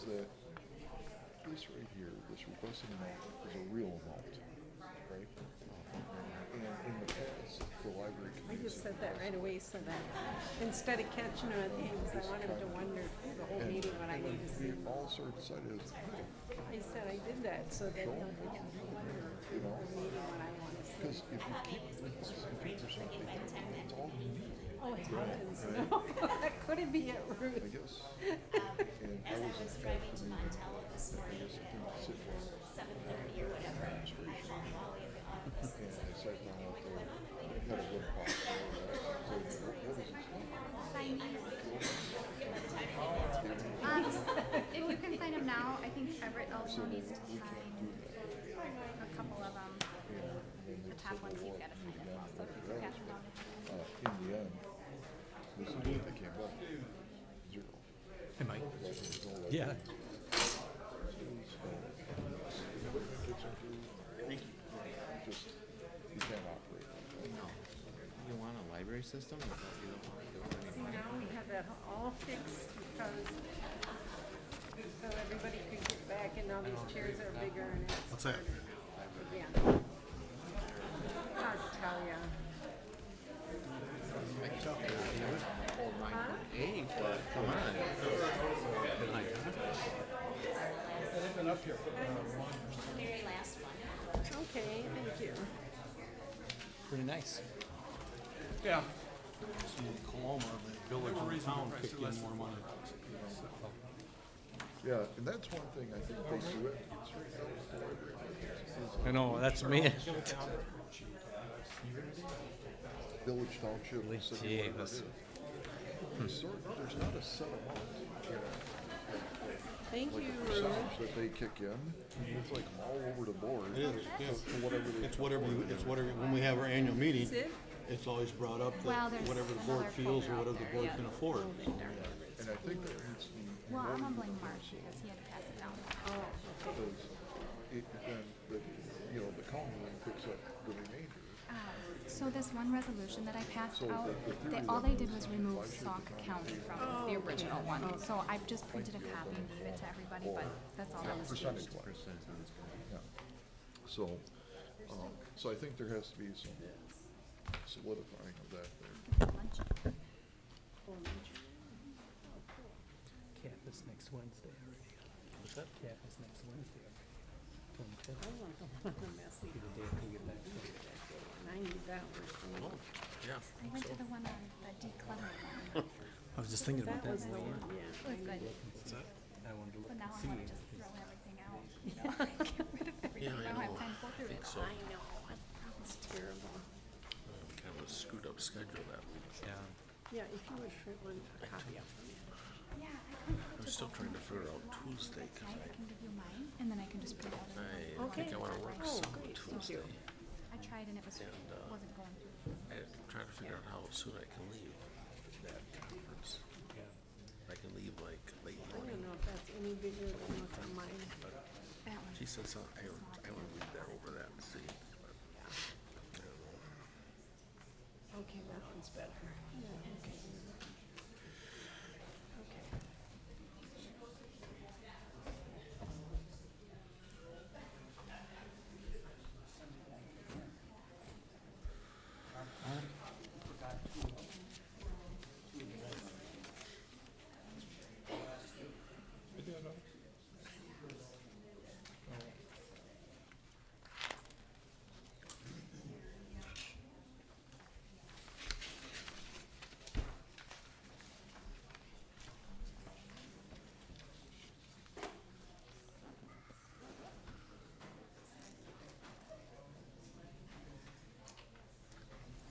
that this right here, this requested amount is a real amount, right? And in the past, the library I committee. just said that right away so that instead of catching him at the end, 'cause I want him to wonder through the whole meeting what I need to see. All sort of decided is, I said I did that so that he'll think I'm wonder you know, the meeting what I want to see. because if you keep requesting 50%, that's all you need, Oh heavens, no, that couldn't be it, I Ruth. guess. As I was driving to Montello this morning I for 7:30 or whatever, I drove all the way to the office. And I sat down out there, had a good talk, and all that. So, what is it? If you can sign them now, I think Everett also needs to sign a couple of them. The top ones he's got to sign as well, so if you can pass them down to him. In the end, this is what they came up with. 0. Hey, Mike. There's no Yeah. Just, you can't operate like that. No. You want a library system? Or you don't want to do it See, anymore? now we have that all fixed because so everybody could get back and now these chairs are bigger and it's. What's that? Yeah. Hard to tell ya. I can tell you do it. Oh, my. Hey, but come on. Very last one. Okay, thank you. Pretty nice. Yeah. See, Coloma, the village and town kicked in more money. Yeah, and that's one thing I think they do it. It's right out of the library. I know, that's me. Village township, city, whatever it is. There's not a set amount, you know, Thank you, like a Ruth. percentage that they kick in. It's like all over the board. It is, yeah. For whatever they. It's whatever you, it's whatever, when we have our annual meeting, Is it? it's always brought up Well, that there's whatever the board another feels or folder whatever the out board there, can afford. And I think that needs to be. Well, I'm gonna blame Mark because he had to pass it down. Because it, then, the, you know, the county then picks up the remainder. So this one resolution that I passed So out, all they did was remove Sauk County from the original one. So I've just printed a copy and gave it to everybody, but that's all that was changed. Percentage wise. Yeah. So, so I think there has to be some solidifying of that there. Lunch. Cap is next Wednesday already. What's that? Cap is next Wednesday already. 25th. Messy. The day I can get back from it. I need that one. Yeah. I went to the one on the decluttering one. I was just thinking about That that. was the one, yeah. It was good, I wanted to look but now and I see. wanna just throw everything out, you know, get rid of everything. I I don't have know. time to go through it. So, I know, it's terrible. kind of a screwed up schedule that week. Yeah. Yeah, if you would print one copy up for me. Yeah, I couldn't. I'm still trying to figure out Tuesday because I can give you mine, and then I can just print out a I Okay. think I want to work Oh, some great, thank Tuesday. you. I tried and it was, wasn't going through. I'm trying to figure out how soon I can leave that conference. I can leave like late I morning. don't know if that's any bigger than what's on mine. That one. She said something, I want to read that over that and see. But I don't know. Okay, that one's better. Yeah, okay. Okay.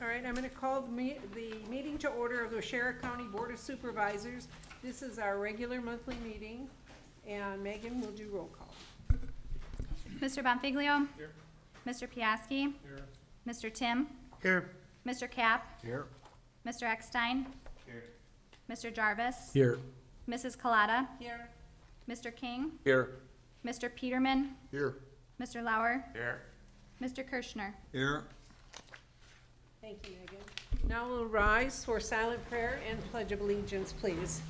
All right, I'm gonna call the meeting to order of the Sheriff County Board of Supervisors. This is our regular monthly meeting, and Megan will do roll call. Mr. Bonfiglio. Here. Mr. Piaski. Here. Mr. Tim. Here. Mr. Cap. Here. Mr. Eckstein. Here. Mr. Jarvis. Here. Mrs. Colada. Here. Mr. King. Here. Mr. Peterman. Here. Mr. Lauer. Here. Mr. Kirschner. Here. Thank you, Megan. Now we'll rise for silent prayer and pledge of allegiance, please.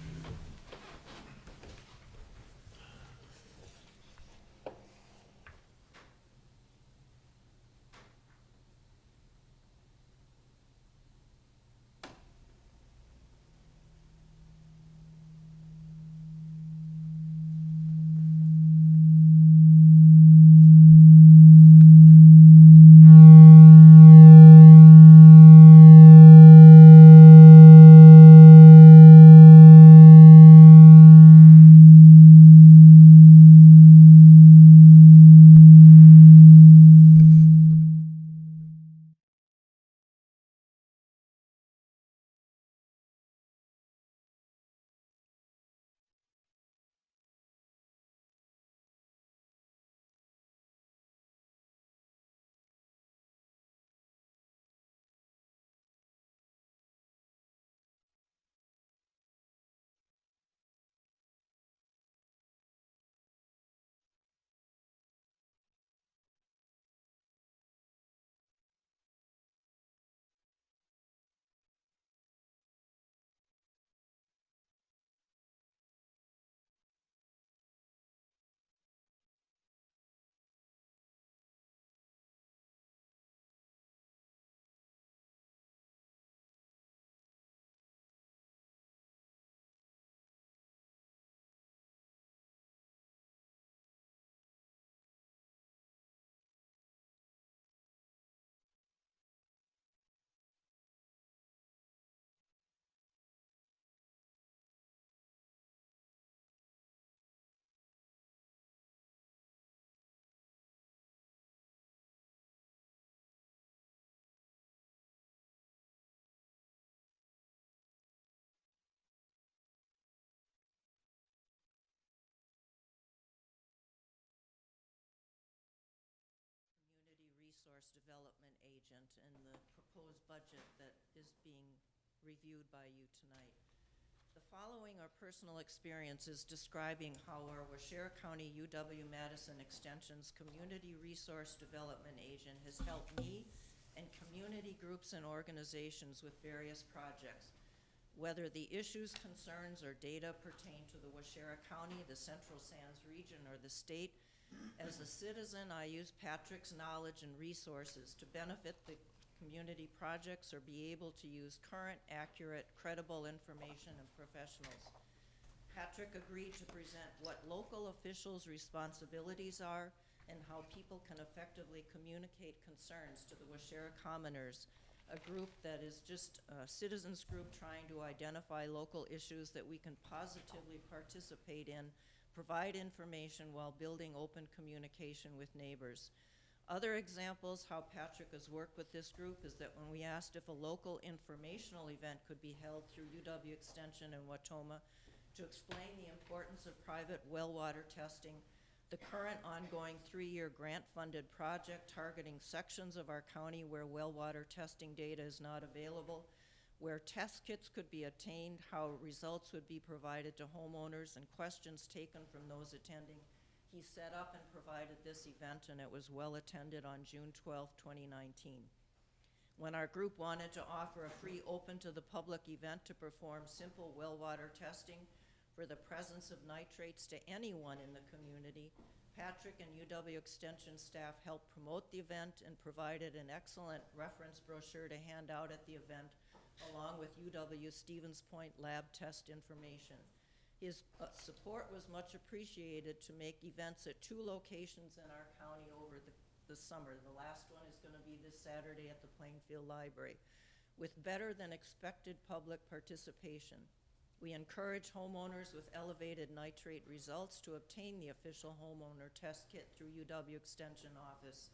resource development agent in the proposed budget that is being reviewed by you tonight. The following are personal experiences describing how our Waushara County UW-Madison Extension's Community Resource Development Agent has helped me and community groups and organizations with various projects, whether the issues, concerns, or data pertain to the Waushara County, the Central Sands region, or the state. As a citizen, I use Patrick's knowledge and resources to benefit the community projects or be able to use current, accurate, credible information and professionals. Patrick agreed to present what local officials' responsibilities are and how people can effectively communicate concerns to the Waushara Commoners, a group that is just a citizens group trying to identify local issues that we can positively participate in, provide information while building open communication with neighbors. Other examples how Patrick has worked with this group is that when we asked if a local informational event could be held through UW Extension in Wautoma to explain the importance of private well water testing, the current ongoing 3-year grant-funded project targeting sections of our county where well water testing data is not available, where test kits could be obtained, how results would be provided to homeowners, and questions taken from those attending. He set up and provided this event, and it was well attended on June 12, 2019. When our group wanted to offer a free open to the public event to perform simple well water testing for the presence of nitrates to anyone in the community, Patrick and UW Extension staff helped promote the event and provided an excellent reference brochure to hand out at the event, along with UW Stevens Point lab test information. His support was much appreciated to make events at 2 locations in our county over the summer. The last one is going to be this Saturday at the Plainfield Library, with better than expected public participation. We encourage homeowners with elevated nitrate results to obtain the official homeowner test kit through UW Extension office,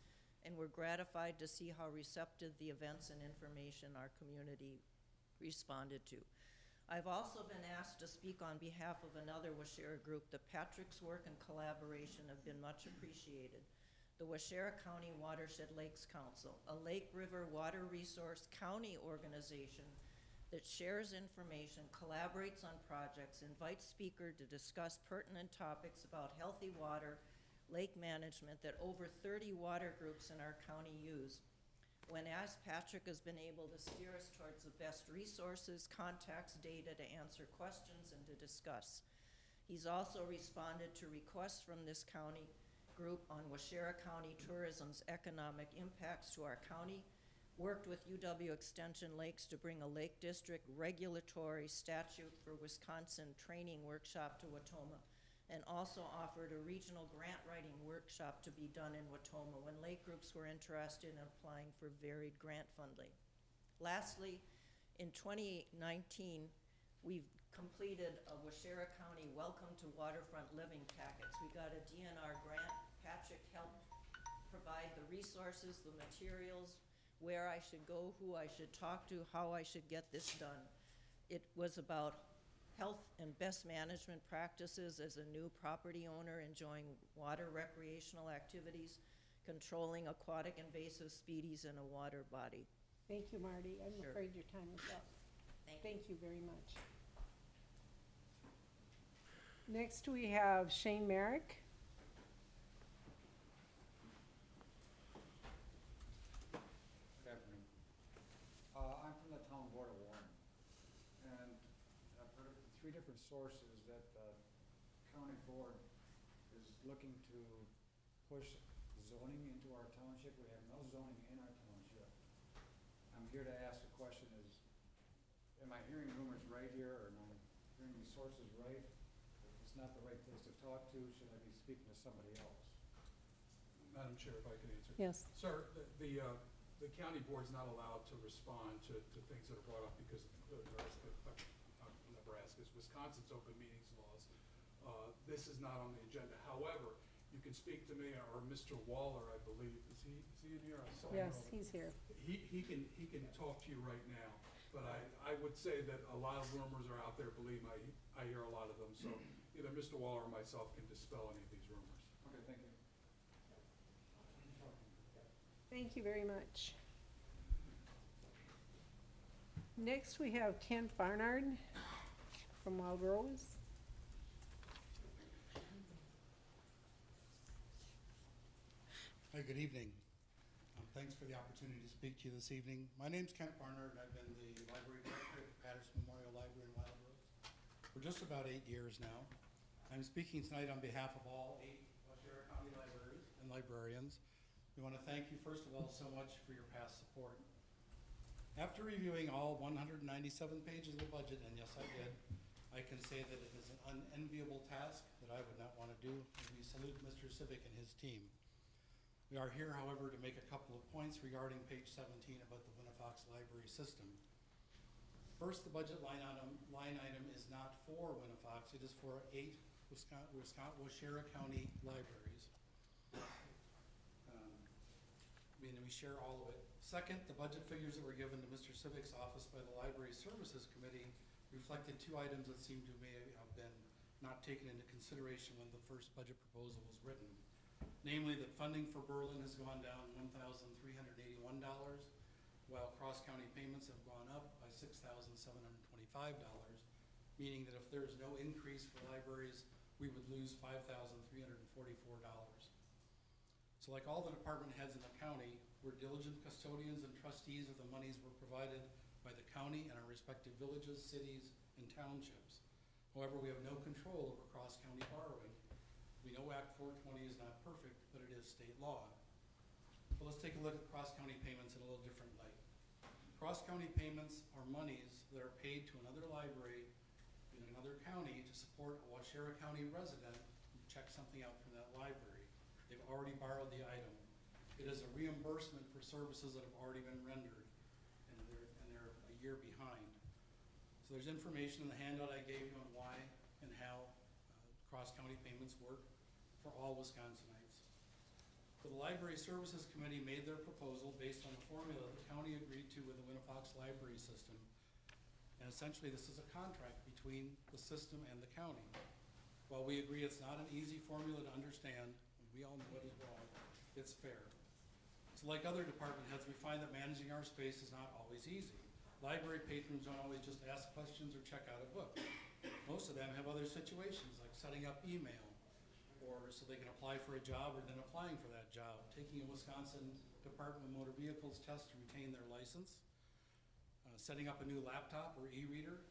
and we're gratified to see how receptive the events and information our community responded to. I've also been asked to speak on behalf of another Waushara group. The Patrick's work and collaboration have been much appreciated. The Waushara County Watershed Lakes Council, a Lake River Water Resource County organization that shares information, collaborates on projects, invites speakers to discuss pertinent topics about healthy water, lake management that over 30 water groups in our county use. When asked, Patrick has been able to steer us towards the best resources, contacts, data to answer questions and to discuss. He's also responded to requests from this county group on Waushara County tourism's economic impacts to our county, worked with UW Extension Lakes to bring a Lake District regulatory statute for Wisconsin training workshop to Wautoma, and also offered a regional grant writing workshop to be done in Wautoma when lake groups were interested in applying for varied grant funding. Lastly, in 2019, we've completed a Waushara County Welcome to Waterfront Living packets. We got a DNR grant. Patrick helped provide the resources, the materials, where I should go, who I should talk to, how I should get this done. It was about health and best management practices as a new property owner enjoying water recreational activities, controlling aquatic invasive species in a water body. Thank you, Marty. I'm Sure. afraid your time is up. Thank you very much. Next, we have Shane Merrick. Good afternoon. I'm from the town board of Warren, and I've heard from 3 different sources that the county board is looking to push zoning into our township. We have no zoning in our township. I'm here to ask the question is, am I hearing rumors right here, or am I hearing these sources right? If it's not the right place to talk to, should I be speaking to somebody else? Madam Chair, if I could answer. Yes. Sir, the county board's not allowed to respond to things that are brought up because of Nebraska's, Wisconsin's open meetings laws. This is not on the agenda. However, you can speak to me or Mr. Waller, I believe. Is he in here? I saw him Yes, over. he's here. He can talk to you right now. But I would say that a lot of rumors are out there. Believe me, I hear a lot of them. So either Mr. Waller or myself can dispel any of these rumors. Okay, thank you. Thank you very much. Next, we have Kent Barnard from Wild Rose. Hi, good evening. Thanks for the opportunity to speak to you this evening. My name's Kent Barnard, and I've been the library director at Patterson Memorial Library in Wild Rose for just about 8 years now. I'm speaking tonight on behalf of all 8 Washera County libraries and librarians. We want to thank you, first of all, so much for your past support. After reviewing all 197 pages of the budget, and yes, I did, I can say that it is an unenviable task that I would not want to do, and we salute Mr. Civic and his team. We are here, however, to make a couple of points regarding page 17 about the Winnifox library system. First, the budget line item is not for Winnifox, it is for 8 Washera County libraries. We share all of it. Second, the budget figures that were given to Mr. Civic's office by the Library Services Committee reflected 2 items that seem to may have been not taken into consideration when the first budget proposal was written. Namely, that funding for Berlin has gone down $1,381, while cross-county payments have gone up by $6,725, meaning that if there is no increase for libraries, we would lose $5,344. So like all the department heads in the county, we're diligent custodians and trustees of the monies we're provided by the county and our respective villages, cities, and townships. However, we have no control over cross-county borrowing. We know Act 420 is not perfect, but it is state law. But let's take a look at cross-county payments in a little different light. Cross-county payments are monies that are paid to another library in another county to support a Washera County resident who checks something out from that library. They've already borrowed the item. It is a reimbursement for services that have already been rendered, and they're a year behind. So there's information in the handout I gave you on why and how cross-county payments work for all Wisconsinites. So the Library Services Committee made their proposal based on the formula the county agreed to with the Winnifox library system. And essentially this is a contract between the system and the county. While we agree it's not an easy formula to understand, we all know what is wrong, it's fair. So like other department heads, we find that managing our space is not always easy. Library patrons don't always just ask questions or check out a book. Most of them have other situations like setting up email, or so they can apply for a job or then applying for that job, taking a Wisconsin Department of Motor Vehicles test to retain their license, setting up a new laptop or e-reader.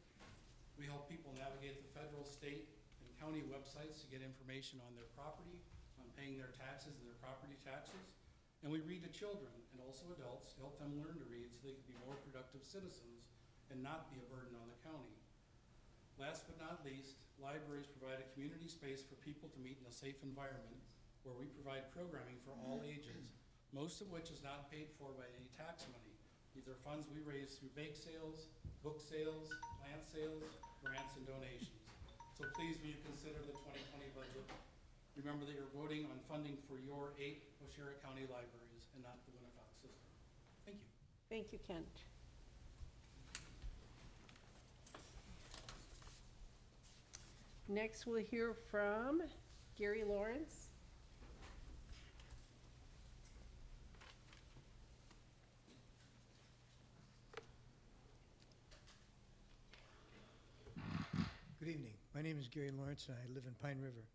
We help people navigate the federal, state, and county websites to get information on their property, on paying their taxes and their property taxes. And we read to children and also adults to help them learn to read so they can be more productive citizens and not be a burden on the county. Last but not least, libraries provide a community space for people to meet in a safe environment where we provide programming for all ages, most of which is not paid for by any tax money. These are funds we raise through bake sales, book sales, plant sales, grants, and donations. So please, will you consider the 2020 budget? Remember that you're voting on funding for your 8 Washera County libraries and not the Winnifox system. Thank you. Thank you, Kent. Next, we'll hear from Gary Lawrence. Good evening. My name is Gary Lawrence, and I live in Pine River.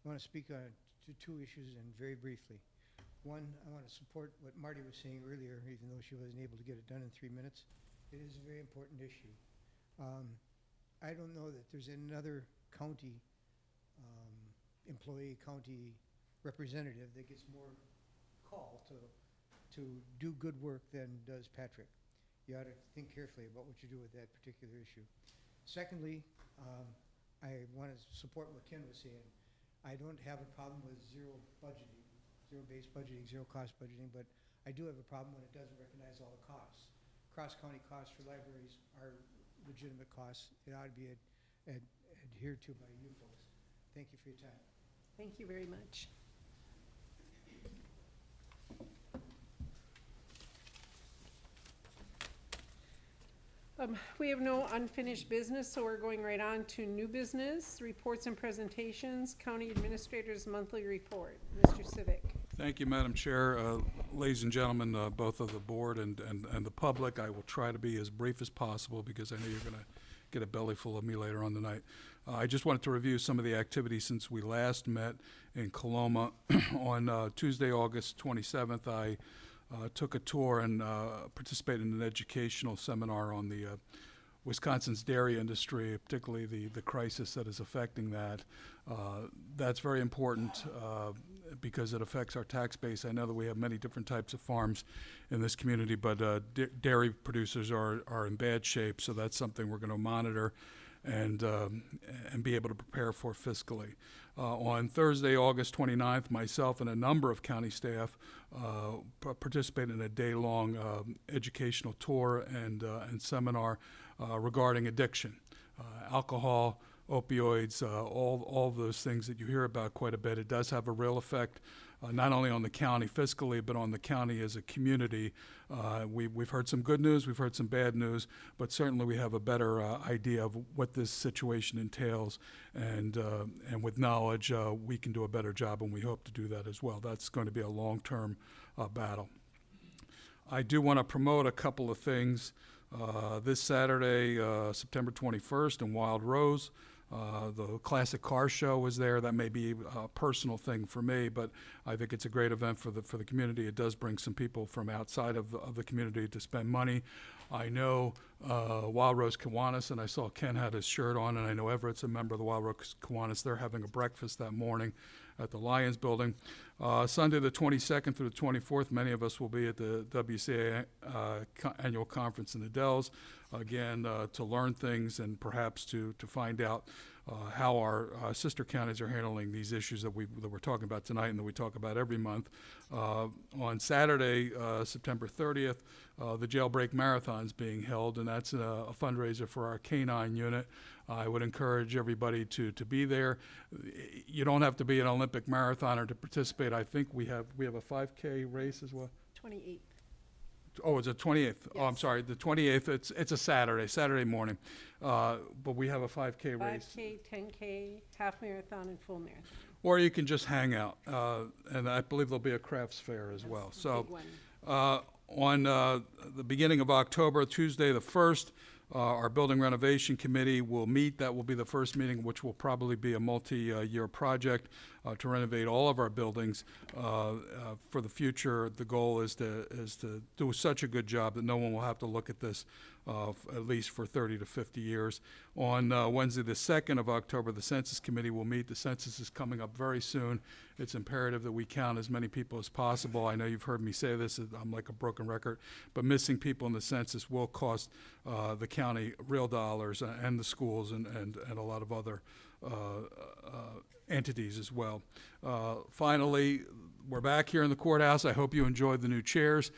I want to speak to 2 issues, and very briefly. One, I want to support what Marty was saying earlier, even though she wasn't able to get it done in 3 minutes. It is a very important issue. I don't know that there's another county employee, county representative that gets more call to do good work than does Patrick. You ought to think carefully about what you do with that particular issue. Secondly, I want to support what Ken was saying. I don't have a problem with zero-based budgeting, zero-cost budgeting, but I do have a problem when it doesn't recognize all the costs. Cross-county costs for libraries are legitimate costs. It ought to be adhered to by you folks. Thank you for your time. Thank you very much. We have no unfinished business, so we're going right on to new business, reports and presentations, County Administrator's Monthly Report. Mr. Civic. Thank you, Madam Chair. Ladies and gentlemen, both of the board and the public, I will try to be as brief as possible because I know you're going to get a belly full of me later on tonight. I just wanted to review some of the activities since we last met in Coloma. On Tuesday, August 27th, I took a tour and participated in an educational seminar on the Wisconsin's dairy industry, particularly the crisis that is affecting that. That's very important because it affects our tax base. I know that we have many different types of farms in this community, but dairy producers are in bad shape, so that's something we're going to monitor and be able to prepare for fiscally. On Thursday, August 29th, myself and a number of county staff participated in a day-long educational tour and seminar regarding addiction, alcohol, opioids, all those things that you hear about quite a bit. It does have a real effect, not only on the county fiscally, but on the county as a community. We've heard some good news, we've heard some bad news, but certainly we have a better idea of what this situation entails, and with knowledge, we can do a better job, and we hope to do that as well. That's going to be a long-term battle. I do want to promote a couple of things. This Saturday, September 21st in Wild Rose, the classic car show was there. That may be a personal thing for me, but I think it's a great event for the community. It does bring some people from outside of the community to spend money. I know Wild Rose Kiwanis, and I saw Ken had his shirt on, and I know Everett's a member of the Wild Rose Kiwanis. They're having a breakfast that morning at the Lions Building. Sunday the 22nd through the 24th, many of us will be at the WCA annual conference in the Dells, again, to learn things and perhaps to find out how our sister counties are handling these issues that we're talking about tonight and that we talk about every month. On Saturday, September 30th, the Jailbreak Marathon is being held, and that's a fundraiser for our K-9 unit. I would encourage everybody to be there. You don't have to be an Olympic marathoner to participate. I think we have a 5K race as well. 28th. Oh, it's the 28th. Yes. Oh, I'm sorry. The 28th. It's a Saturday morning. But we have a 5K race. 5K, 10K, half marathon, and full marathon. Or you can just hang out. And I believe there'll be a crafts fair as well. That's So the big one. on the beginning of October, Tuesday the 1st, our building renovation committee will meet. That will be the first meeting, which will probably be a multi-year project to renovate all of our buildings. For the future, the goal is to do such a good job that no one will have to look at this at least for 30 to 50 years. On Wednesday, the 2nd of October, the Census Committee will meet. The census is coming up very soon. It's imperative that we count as many people as possible. I know you've heard me say this. I'm like a broken record. But missing people in the census will cost the county real dollars and the schools and a lot of other entities as well. Finally, we're back here in the courthouse. I hope you enjoyed the new chairs.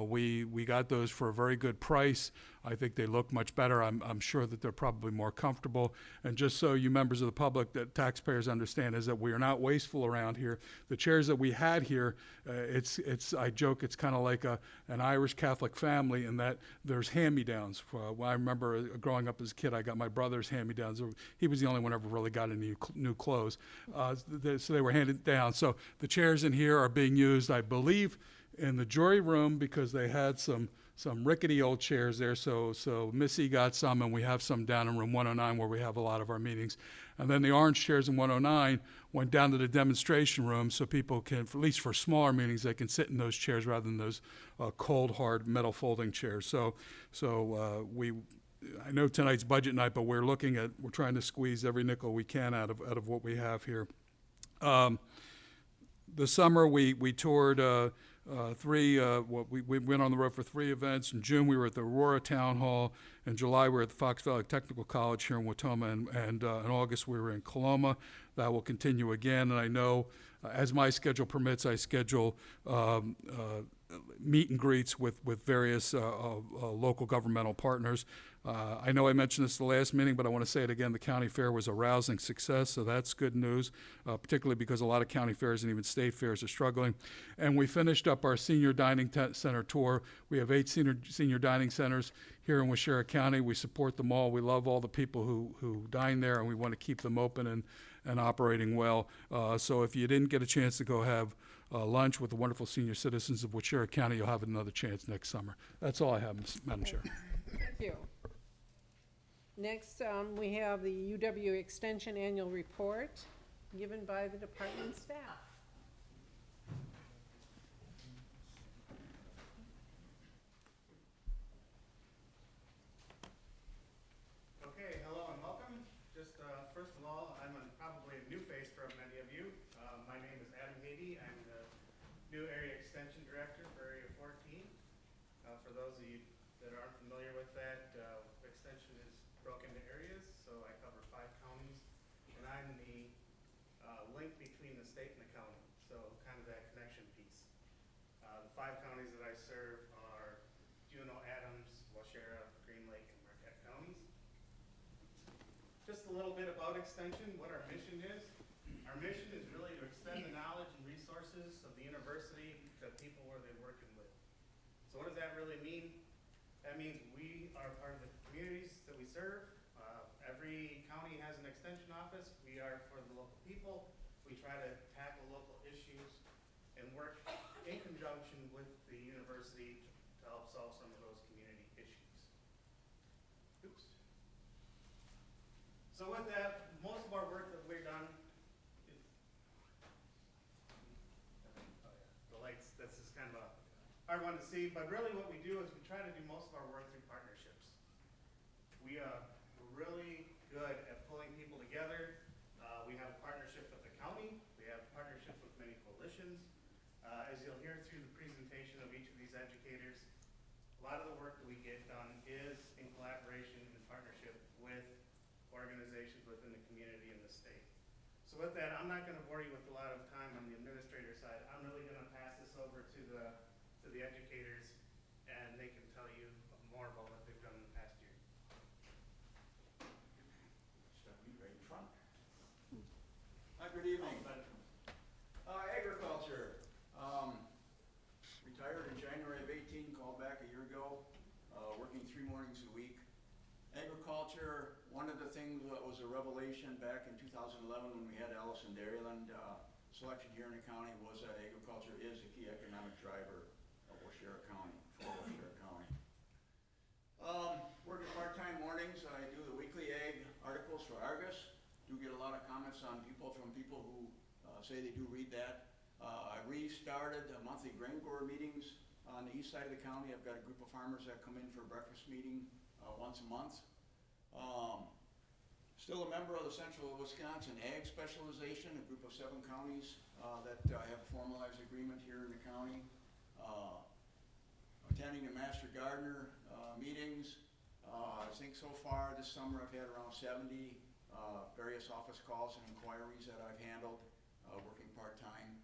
We got those for a very good price. I think they look much better. I'm sure that they're probably more comfortable. And just so you members of the public, that taxpayers understand, is that we are not wasteful around here. The chairs that we had here, I joke, it's kind of like an Irish Catholic family in that there's hand-me-downs. I remember growing up as a kid, I got my brother's hand-me-downs. He was the only one who ever really got any new clothes. So they were handed down. So the chairs in here are being used, I believe, in the jury room because they had some rickety old chairs there. So Missy got some, and we have some down in room 109 where we have a lot of our meetings. And then the orange chairs in 109 went down to the demonstration room so people can, at least for smaller meetings, they can sit in those chairs rather than those cold, hard metal folding chairs. I know tonight's budget night, but we're trying to squeeze every nickel we can out of what we have here. The summer we toured we went on the road for 3 events. In June, we were at the Aurora Town Hall. In July, we were at the Fox Valley Technical College here in Watoma. And in August, we were in Coloma. That will continue again. And I know, as my schedule permits, I schedule meet and greets with various local governmental partners. I know I mentioned this the last meeting, but I want to say it again. The county fair was a rousing success, so that's good news, particularly because a lot of county fairs and even state fairs are struggling. And we finished up our senior dining center tour. We have 8 senior dining centers here in Waushara County. We support them all. We love all the people who dine there, and we want to keep them open and operating well. So if you didn't get a chance to go have lunch with the wonderful senior citizens of Waushara County, you'll have another chance next summer. That's all I have, Madam Chair. Thank you. Next, we have the UW Extension Annual Report given by the department staff. Okay, hello and welcome. Just first of all, I'm probably a new face for many of you. My name is Adam Haiti. I'm the new Area Extension Director for Area 14. For those of you that aren't familiar with that, Extension is broken into areas, so I cover 5 counties, and I'm the link between the state and the county, so kind of that connection piece. The 5 counties that I serve are Juneau, Adams, Waushara, Green Lake, and Marquette counties. Just a little bit about Extension, what our mission is. Our mission is really to extend the knowledge and resources of the university to people where they're working with. So what does that really mean? That means we are part of the communities that we serve. Every county has an extension office. We are for the local people. We try to tackle local issues and work in conjunction with the university to help solve some of those community issues. Oops. So with that, most of our work that we've done is, the lights, this is kind of a hard one to see, but really what we do is we try to do most of our work through partnerships. We're really good at pulling people together. We have a partnership with the county. We have partnerships with many coalitions. As you'll hear through the presentation of each of these educators, a lot of the work that we get done is in collaboration and partnership with organizations within the community and the state. So with that, I'm not going to bore you with a lot of time on the administrator side. I'm really going to pass this over to the educators, and they can tell you more about what they've done in the past year. Right in front. Hi, good evening. Agriculture. Retired in January of 18, called back a year ago, working 3 mornings a week. Agriculture, one of the things that was a revelation back in 2011 when we had Allison Dairyland selection here in the county was that agriculture is a key economic driver of Waushara County, for Waushara County. Working part-time mornings, I do the weekly ag articles for Argus. Do get a lot of comments from people who say they do read that. I restarted monthly grain grower meetings on the east side of the county. I've got a group of farmers that come in for a breakfast meeting once a month. Still a member of the Central Wisconsin Ag Specialization, a group of 7 counties that have a formalized agreement here in the county. Attending the Master Gardener meetings. I think so far this summer I've had around 70 various office calls and inquiries that I've handled, working part-time.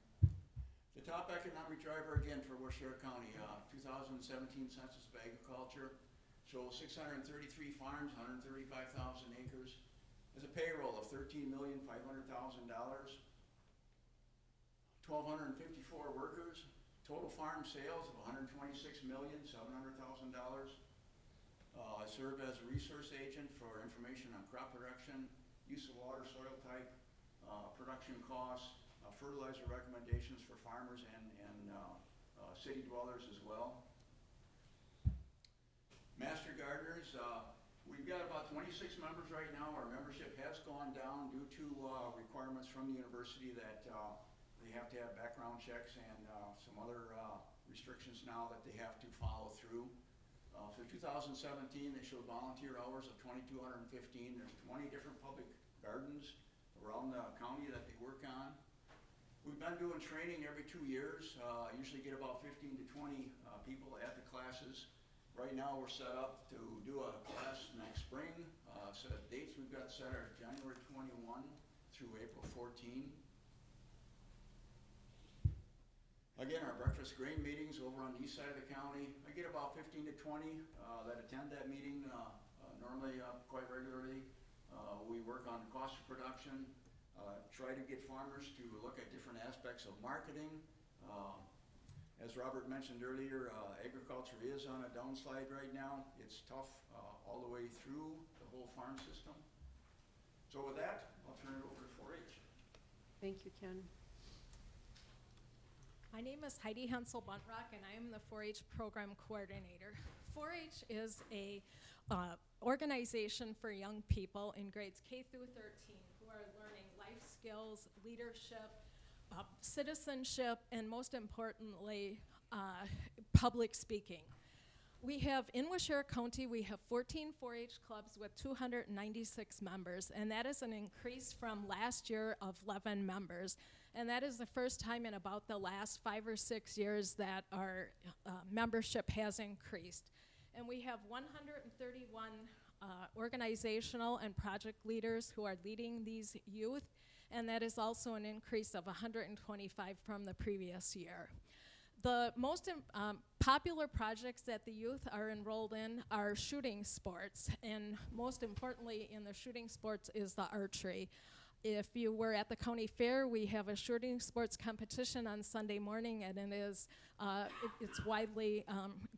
The top economic driver again for Waushara County, 2017 Census of Agriculture shows 633 farms, 135,000 acres. There's a payroll of $13,500,000, 1,254 workers, total farm sales of $126,700,000. I serve as a resource agent for information on crop production, use of water, soil type, production costs, fertilizer recommendations for farmers and city dwellers as well. Master Gardeners, we've got about 26 members right now. Our membership has gone down due to requirements from the university that they have to have background checks and some other restrictions now that they have to follow through. For 2017, they showed volunteer hours of 2,215. There's 20 different public gardens around the county that they work on. We've been doing training every 2 years. I usually get about 15 to 20 people at the classes. Right now we're set up to do a class next spring. So the dates we've got set are January 21 through April 14. Again, our breakfast grain meetings over on the east side of the county. I get about 15 to 20 that attend that meeting normally quite regularly. We work on cost of production, try to get farmers to look at different aspects of marketing. As Robert mentioned earlier, agriculture is on a downslide right now. It's tough all the way through the whole farm system. So with that, I'll turn it over to 4-H. Thank you, Ken. My name is Heidi Hensel-Buntrock, and I am the 4-H program coordinator. 4-H is a organization for young people in grades K through 13 who are learning life skills, leadership, citizenship, and most importantly, public speaking. We have, in Waushara County, we have 14 4-H clubs with 296 members, and that is an increase from last year of 11 members. And that is the first time in about the last 5 or 6 years that our membership has increased. And we have 131 organizational and project leaders who are leading these youth, and that is also an increase of 125 from the previous year. The most popular projects that the youth are enrolled in are shooting sports, and most importantly in the shooting sports is the archery. If you were at the county fair, we have a shooting sports competition on Sunday morning, and it is it's widely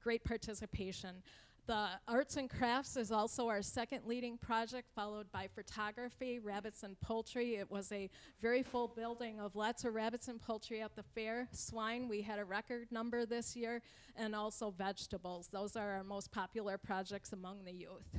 great participation. The arts and crafts is also our second leading project, followed by photography, rabbits and poultry. It was a very full building of lots of rabbits and poultry at the fair. Swine, we had a record number this year, and also vegetables. Those are our most popular projects among the youth.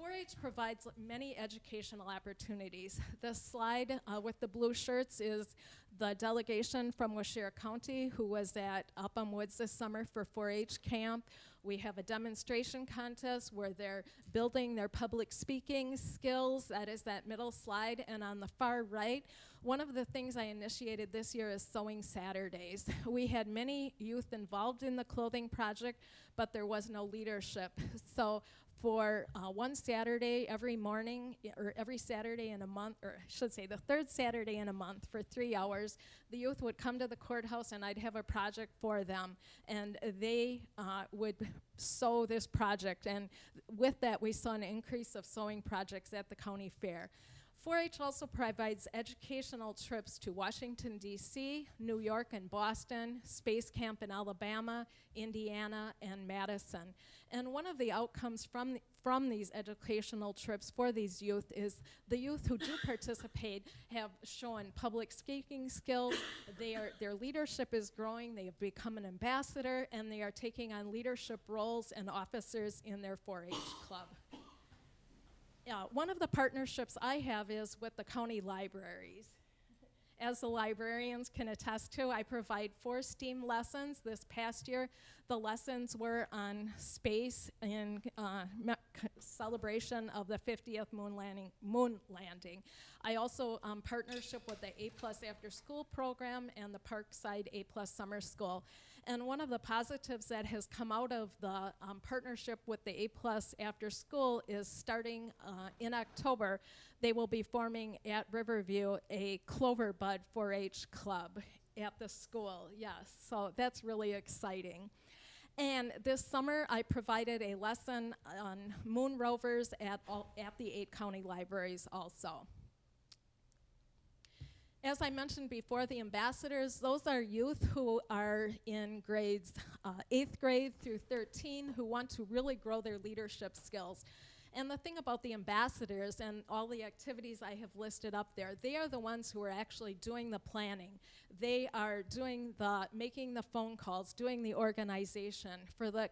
4-H provides many educational opportunities. The slide with the blue shirts is the delegation from Waushara County who was at Upham Woods this summer for 4-H camp. We have a demonstration contest where they're building their public speaking skills. That is that middle slide. And on the far right, one of the things I initiated this year is Sewing Saturdays. We had many youth involved in the clothing project, but there was no leadership. So for one Saturday every morning, or every Saturday in a month, or I should say the third Saturday in a month for 3 hours, the youth would come to the courthouse and I'd have a project for them. And they would sew this project. And with that, we saw an increase of sewing projects at the county fair. 4-H also provides educational trips to Washington, D.C., New York and Boston, Space Camp in Alabama, Indiana, and Madison. And one of the outcomes from these educational trips for these youth is the youth who do participate have shown public speaking skills, their leadership is growing, they have become an ambassador, and they are taking on leadership roles and officers in their 4-H club. One of the partnerships I have is with the county libraries. As the librarians can attest to, I provide 4 STEAM lessons. This past year, the lessons were on space in celebration of the 50th moon landing. I also partnership with the A+ After School program and the Parkside A+ Summer School. And one of the positives that has come out of the partnership with the A+ After School is starting in October, they will be forming at Riverview a Clover Bud 4-H club at the school. Yes, so that's really exciting. And this summer, I provided a lesson on moon rovers at the 8 county libraries also. As I mentioned before, the ambassadors, those are youth who are in grades 8th grade through 13 who want to really grow their leadership skills. And the thing about the ambassadors and all the activities I have listed up there, they are the ones who are actually doing the planning. They are doing making the phone calls, doing the organization for the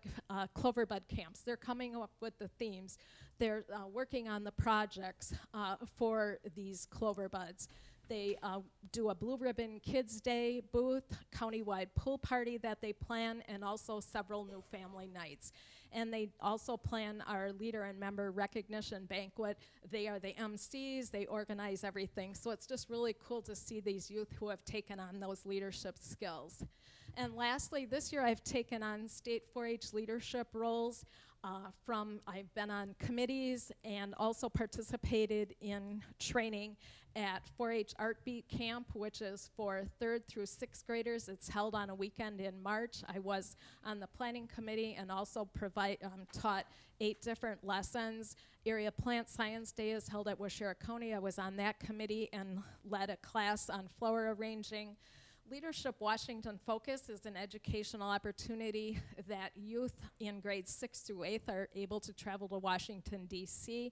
Clover Bud camps. They're coming up with the themes. They're working on the projects for these Clover Buds. They do a Blue Ribbon Kids Day booth, countywide pool party that they plan, and also several new family nights. And they also plan our leader and member recognition banquet. They are the MCs, they organize everything. So it's just really cool to see these youth who have taken on those leadership skills. And lastly, this year I've taken on state 4-H leadership roles. I've been on committees and also participated in training at 4-H Art Beat Camp, which is for 3rd through 6th graders. It's held on a weekend in March. I was on the planning committee and also taught 8 different lessons. Area Plant Science Day is held at Waushara County. I was on that committee and led a class on flower arranging. Leadership Washington Focus is an educational opportunity that youth in grades 6 through 8th are able to travel to Washington, D.C.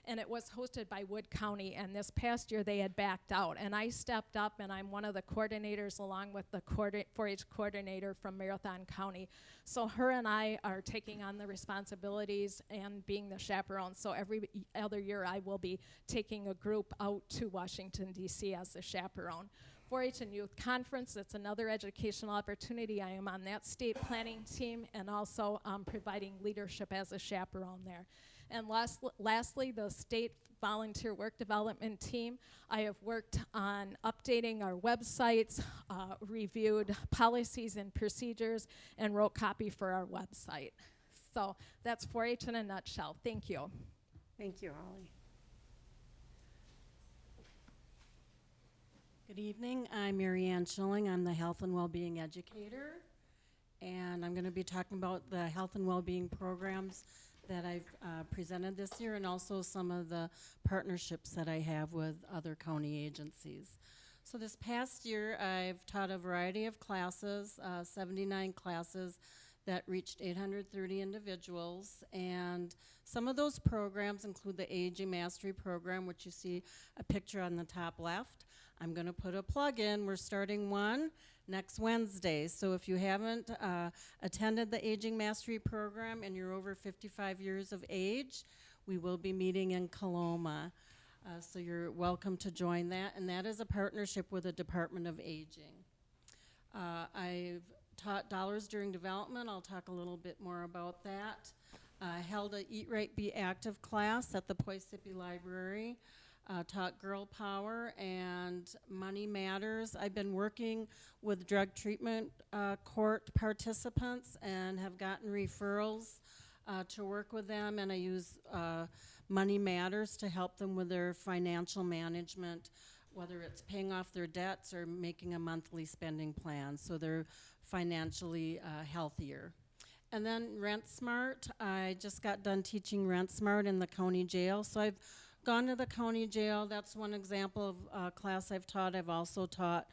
and it was hosted by Wood County, and this past year they had backed out, and I stepped up, and I'm one of the coordinators along with the 4-H coordinator from Marathon County. So her and I are taking on the responsibilities and being the chaperone. So every other year I will be taking a group out to Washington, D.C. as the chaperone. 4-H and Youth Conference, it's another educational opportunity. I am on that state planning team and also providing leadership as a chaperone there. And lastly, the state volunteer work development team. I have worked on updating our websites, reviewed policies and procedures, and wrote copy for our website. So that's 4-H in a nutshell. Thank you. Thank you, Holly. Good evening. I'm Mary Ann Schilling. I'm the Health and Wellbeing Educator, and I'm going to be talking about the health and wellbeing programs that I've presented this year, and also some of the partnerships that I have with other county agencies. So this past year, I've taught a variety of classes, 79 classes that reached 830 individuals, and some of those programs include the Aging Mastery Program, which you see a picture on the top left. I'm going to put a plug in. We're starting one next Wednesday. So if you haven't attended the Aging Mastery Program and you're over 55 years of age, we will be meeting in Coloma. So you're welcome to join that. And that is a partnership with the Department of Aging. I've taught Dollars During Development. I'll talk a little bit more about that. Held a Eat Right, Be Active class at the Poisippi Library. Taught Girl Power and Money Matters. I've been working with drug treatment court participants and have gotten referrals to work with them, and I use Money Matters to help them with their financial management, whether it's paying off their debts or making a monthly spending plan so they're financially healthier. And then Rent Smart. I just got done teaching Rent Smart in the county jail, so I've gone to the county jail. That's one example of a class I've taught. I've also taught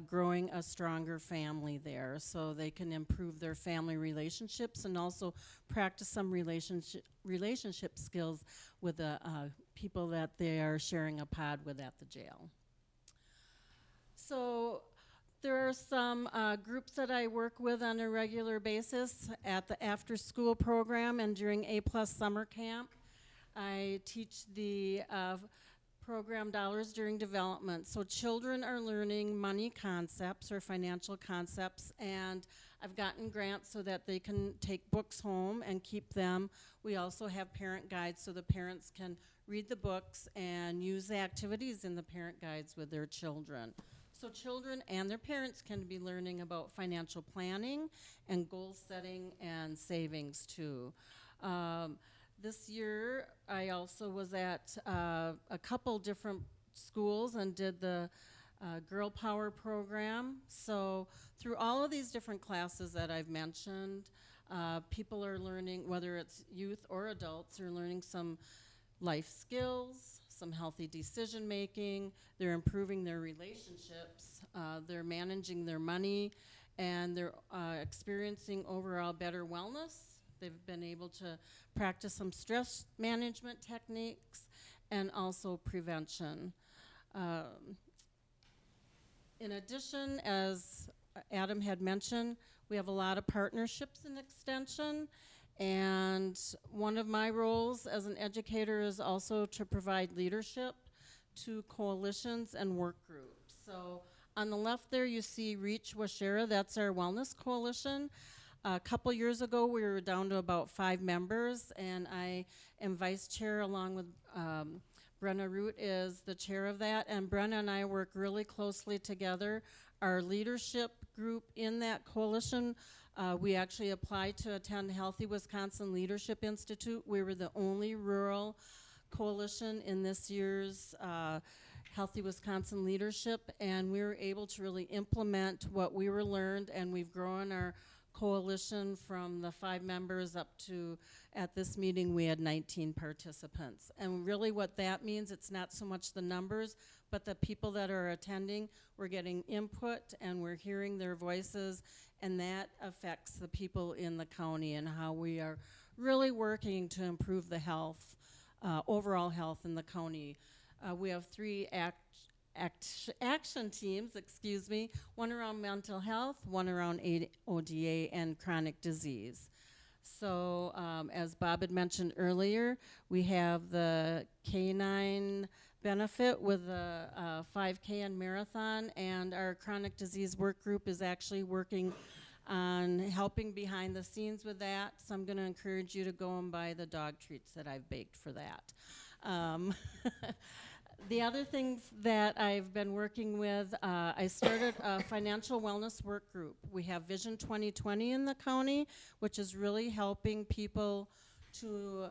growing a stronger family there so they can improve their family relationships and also practice some relationship skills with the people that they are sharing a pod with at the jail. So there are some groups that I work with on a regular basis at the after-school program and during A+ summer camp. I teach the program Dollars During Development. So children are learning money concepts or financial concepts, and I've gotten grants so that they can take books home and keep them. We also have parent guides so the parents can read the books and use the activities in the parent guides with their children. So children and their parents can be learning about financial planning and goal setting and savings too. This year, I also was at a couple different schools and did the Girl Power program. So through all of these different classes that I've mentioned, people are learning, whether it's youth or adults, are learning some life skills, some healthy decision making, they're improving their relationships, they're managing their money, and they're experiencing overall better wellness. They've been able to practice some stress management techniques and also prevention. In addition, as Adam had mentioned, we have a lot of partnerships in Extension, and one of my roles as an educator is also to provide leadership to coalitions and work groups. So on the left there you see Reach Washera, that's our wellness coalition. A couple years ago, we were down to about 5 members, and I am vice chair along with Brenna Root is the chair of that, and Brenna and I work really closely together. Our leadership group in that coalition, we actually applied to attend Healthy Wisconsin Leadership Institute. We were the only rural coalition in this year's Healthy Wisconsin Leadership, and we were able to really implement what we were learned, and we've grown our coalition from the 5 members up to, at this meeting, we had 19 participants. And really what that means, it's not so much the numbers, but the people that are attending, we're getting input and we're hearing their voices, and that affects the people in the county and how we are really working to improve the health overall health in the county. We have three action teams, excuse me, one around mental health, one around ODA and chronic disease. So as Bob had mentioned earlier, we have the K9 benefit with the 5K and marathon, and our chronic disease work group is actually working on helping behind the scenes with that. So I'm going to encourage you to go and buy the dog treats that I've baked for that. The other things that I've been working with, I started a financial wellness work group. We have Vision 2020 in the county, which is really helping people to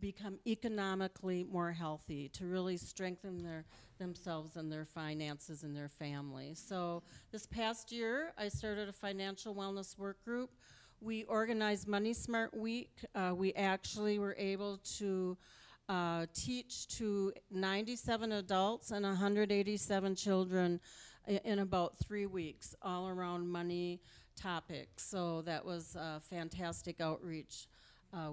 become economically more healthy, to really strengthen themselves and their finances and their family. So this past year, I started a financial wellness work group. We organized Money Smart Week. We actually were able to teach to 97 adults and 187 children in about 3 weeks, all around money topics. So that was a fantastic outreach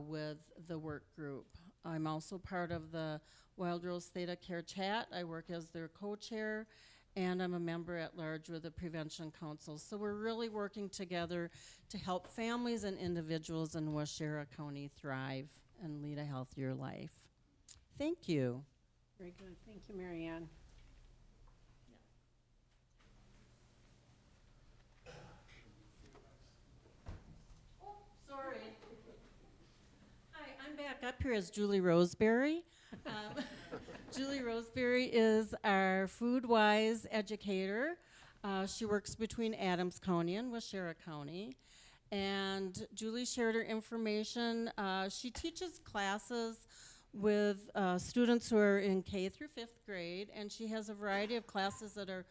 with the work group. I'm also part of the Wild Rose Theta Care Chat. I work as their co-chair, and I'm a member at large with the Prevention Council. So we're really working together to help families and individuals in Waushara County thrive and lead a healthier life. Thank you. Very good. Thank you, Marianne. Oh, sorry. Hi, I'm back up here as Julie Roseberry. Julie Roseberry is our food-wise educator. She works between Adams County and Waushara County. And Julie shared her information. She teaches classes with students who are in K through 5th grade, and she has a variety of classes that are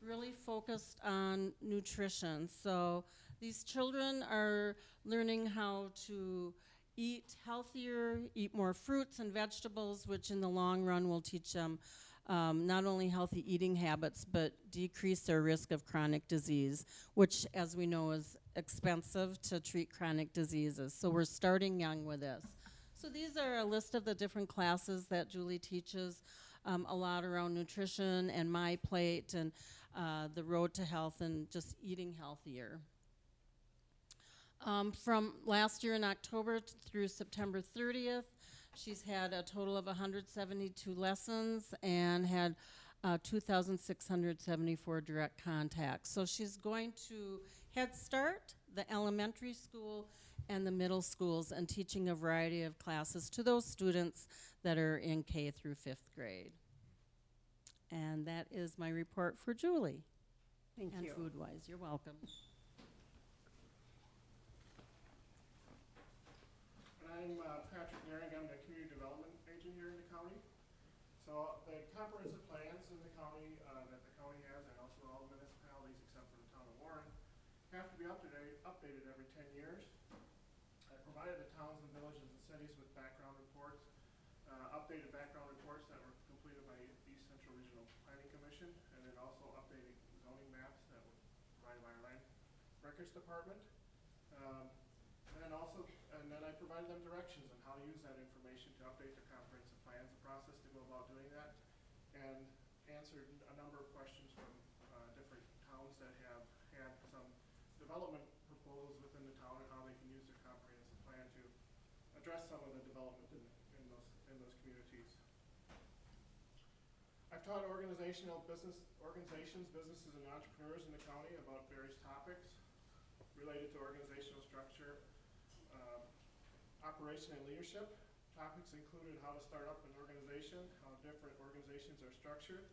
really focused on nutrition. So these children are learning how to eat healthier, eat more fruits and vegetables, which in the long run will teach them not only healthy eating habits, but decrease their risk of chronic disease, which, as we know, is expensive to treat chronic diseases. So we're starting young with this. So these are a list of the different classes that Julie teaches, a lot around nutrition and My Plate and the road to health and just eating healthier. From last year in October through September 30th, she's had a total of 172 lessons and had 2,674 direct contacts. So she's going to Head Start, the elementary school, and the middle schools, and teaching a variety of classes to those students that are in K through 5th grade. And that is my report for Julie. Thank you. And Foodwise, you're welcome. I'm Patrick Naring. I'm the community development agent here in the county. So the comprehensive plans in the county that the county has, and also all municipalities except for the town of Warren, have to be updated every 10 years. I provided the towns and villages and cities with background reports, updated background reports that were completed by East Central Regional Planning Commission, and then also updated zoning maps that were provided by our Land Records Department. And then I provided them directions on how to use that information to update their comprehensive plans, the process to go about doing that, and answered a number of questions from different towns that have had some development proposals within the town and how they can use their comprehensive plan to address some of the development in those communities. I've taught businesses, and entrepreneurs in the county about various topics related to organizational structure, operation and leadership. Topics included how to start up an organization, how different organizations are structured,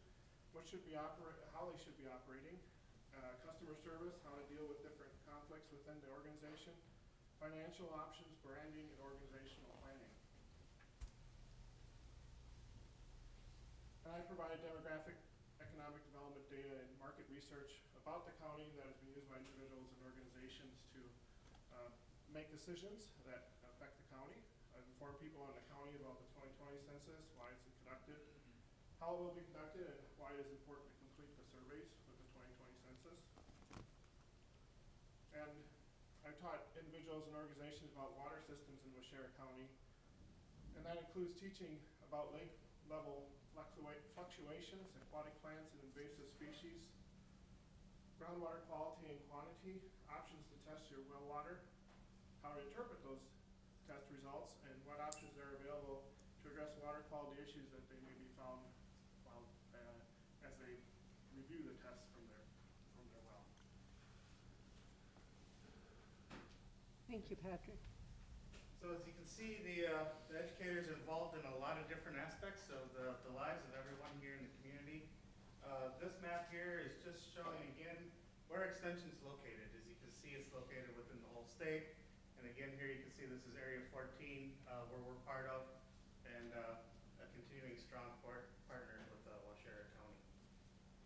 how they should be operating, customer service, how to deal with different conflicts within the organization, financial options, branding, and organizational planning. And I provided demographic, economic development data, and market research about the county that has been used by individuals and organizations to make decisions that affect the county. I've informed people in the county about the 2020 census, why it's conducted, how it will be conducted, and why it is important to complete the surveys with the 2020 census. And I've taught individuals and organizations about water systems in Waushara County, And that includes teaching about lake level fluctuations, aquatic plants and invasive species, groundwater quality and quantity, options to test your well water, how to interpret those test results, and what options are available to address water quality issues that they may be found while, as they review the tests from their well. Thank you, Patrick. So as you can see, the educators are involved in a lot of different aspects of the lives of everyone here in the community. This map here is just showing again where Extension is located. As you can see, it's located within the whole state. And again, here you can see this is Area 14, where we're part of, and a continuing strong partner with Waushara County.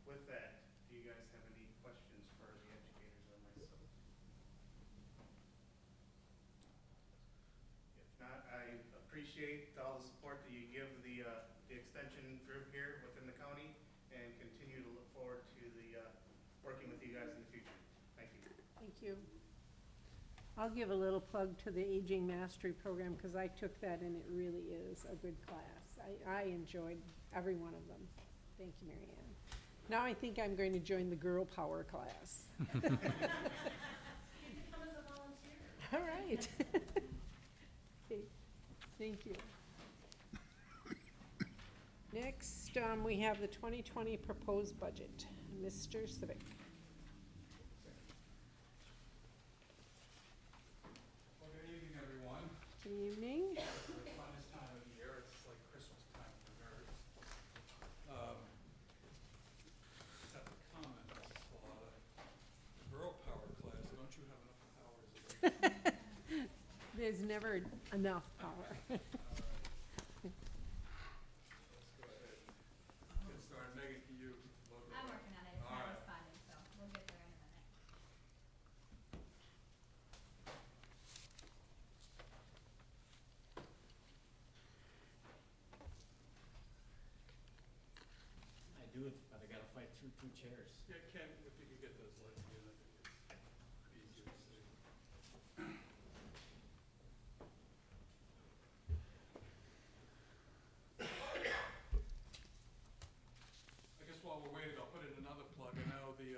With that, do you guys have any questions for the educators or myself? If not, I appreciate all the support that you give the extension group here within the county, and continue to look forward to the working with you guys in the future. Thank you. Thank you. I'll give a little plug to the Aging Mastery Program because I took that and it really is a good class. I enjoyed every one of them. Thank you, Mary Ann. Now I think I'm going to join the Girl Power class. You can come as a volunteer. All right. Okay, thank you. Next, we have the 2020 proposed budget. Mr. Civic. Well, good evening, everyone. Good evening. It's the funnest time of the year. It's like Christmas time for nerds. Just have to comment, I saw the girl power class. Don't you have enough powers? There's never enough power. Let's go ahead. Get started. Megan, can you look at I'm that? working on it, it's All not right. responding, so we'll get there in a minute. I do it, but I gotta fight through two chairs. Yeah, Ken, if you could get those lights again, I think it's easier to see. I guess while we're waiting, I'll put in another plug. I know the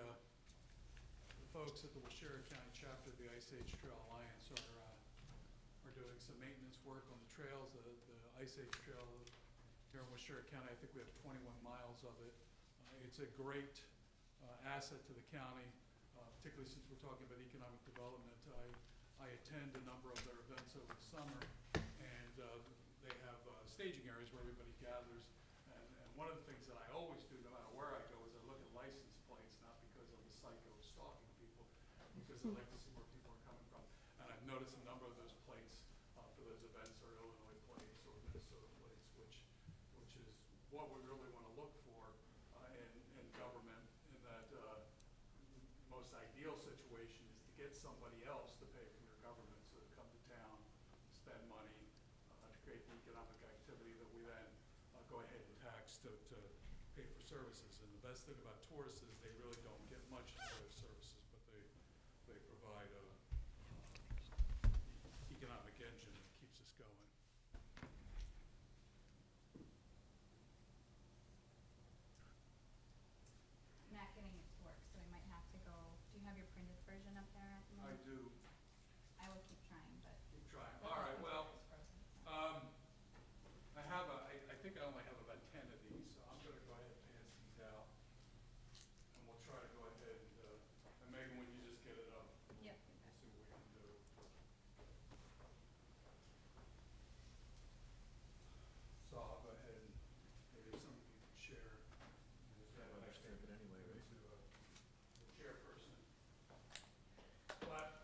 folks at the Waushara County chapter of the Ice Age Trail Alliance are doing some maintenance work on the trails. The Ice Age Trail here in Waushara County, I think we have 21 miles of it. It's a great asset to the county, particularly since we're talking about economic development. I attend a number of their events over the summer, and they have staging areas where everybody gathers. And one of the things that I always do, no matter where I go, is I look at license plates, not because I'm a psycho stalking people, because I like to see where people are coming from. And I've noticed a number of those plates for those events are Illinois plates or Minnesota plates, which is what we really want to look for in government, in that most ideal situation is to get somebody else to pay for your government, so to come to town, spend money to create the economic activity that we then go ahead and tax to pay for services. And the best thing about tourists is they really don't get much in the way of services, but they provide a economic engine that keeps us going. Not getting it to work, so we might have to go, do you have your printed version up there at the I moment? do I will keep trying, but. keep trying. All right, well, I think I only have about 10 of these, so I'm gonna go ahead and pass these out. And we'll try to go ahead and Megan, when you just get it up, Yep. we'll see what we can do. So I'll go ahead and maybe some of you can share. I understand it anyway, right? To the chairperson. But,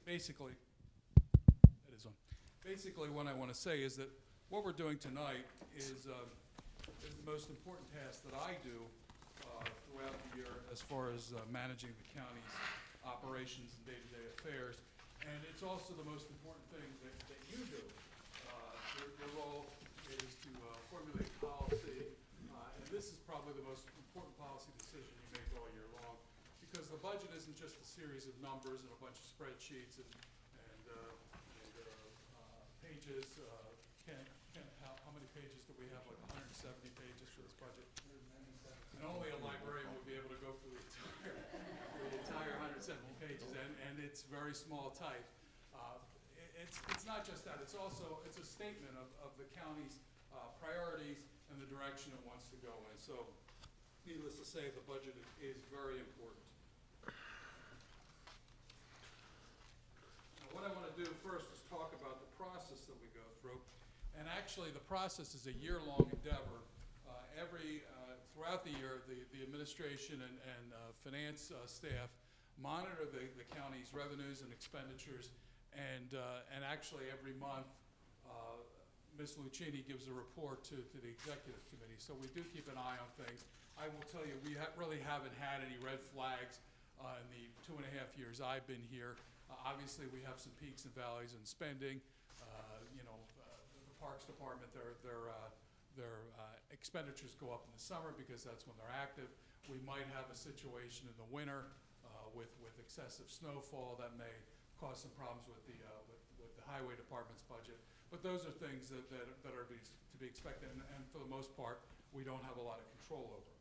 basically, it is on. Basically, what I want to say is that what we're doing tonight is the most important task that I do throughout the year as far as managing the county's operations and day-to-day affairs. And it's also the most important thing that you do. Your role is to formulate policy, and this is probably the most important policy decision you make all year long, because the budget isn't just a series of numbers and a bunch of spreadsheets and pages, how many pages do we have? Like 170 pages for this budget? And only a librarian would be able to go through the entire 170 pages, and it's very small type. It's not just that, it's also, it's a statement of the county's priorities and the direction it wants to go in. So, needless to say, the budget is very important. Now, what I want to do first is talk about the process that we go through. And actually, the process is a year-long endeavor. Throughout the year, the administration and finance staff monitor the county's revenues and expenditures, and actually every month, Ms. Lucchini gives a report to the executive committee. So we do keep an eye on things. I will tell you, we really haven't had any red flags in the 2.5 years I've been here. Obviously, we have some peaks and valleys in spending. The Parks Department, their expenditures go up in the summer because that's when they're active. We might have a situation in the winter with excessive snowfall that may cause some problems with the highway department's budget. But those are things that are to be expected, and for the most part, we don't have a lot of control over.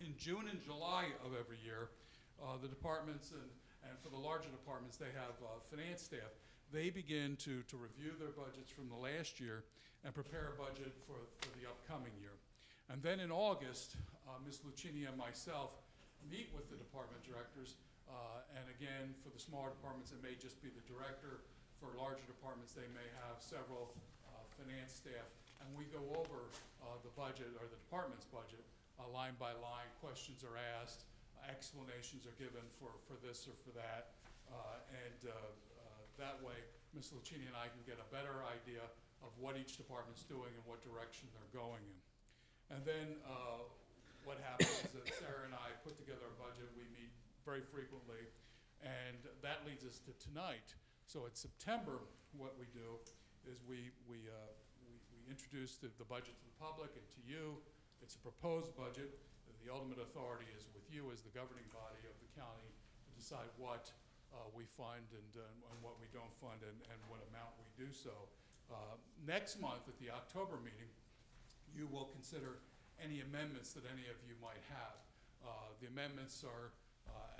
In June and July of every year, the departments and for the larger departments, they have finance staff. They begin to review their budgets from the last year and prepare a budget for the upcoming year. And then in August, Ms. Lucchini and myself meet with the department directors. And again, for the smaller departments, it may just be the director. For larger departments, they may have several finance staff. And we go over the budget, or the department's budget, line by line. Questions are asked, explanations are given for this or for that. That way, Ms. Lucchini and I can get a better idea of what each department's doing and what direction they're going in. And then what happens is that Sarah and I put together a budget. We meet very frequently, and that leads us to tonight. So in September, what we do is we introduce the budget to the public and to you. It's a proposed budget. The ultimate authority is with you as the governing body of the county to decide what we fund and what we don't fund and what amount we do so. Next month at the October meeting, you will consider any amendments that any of you might have. The amendments are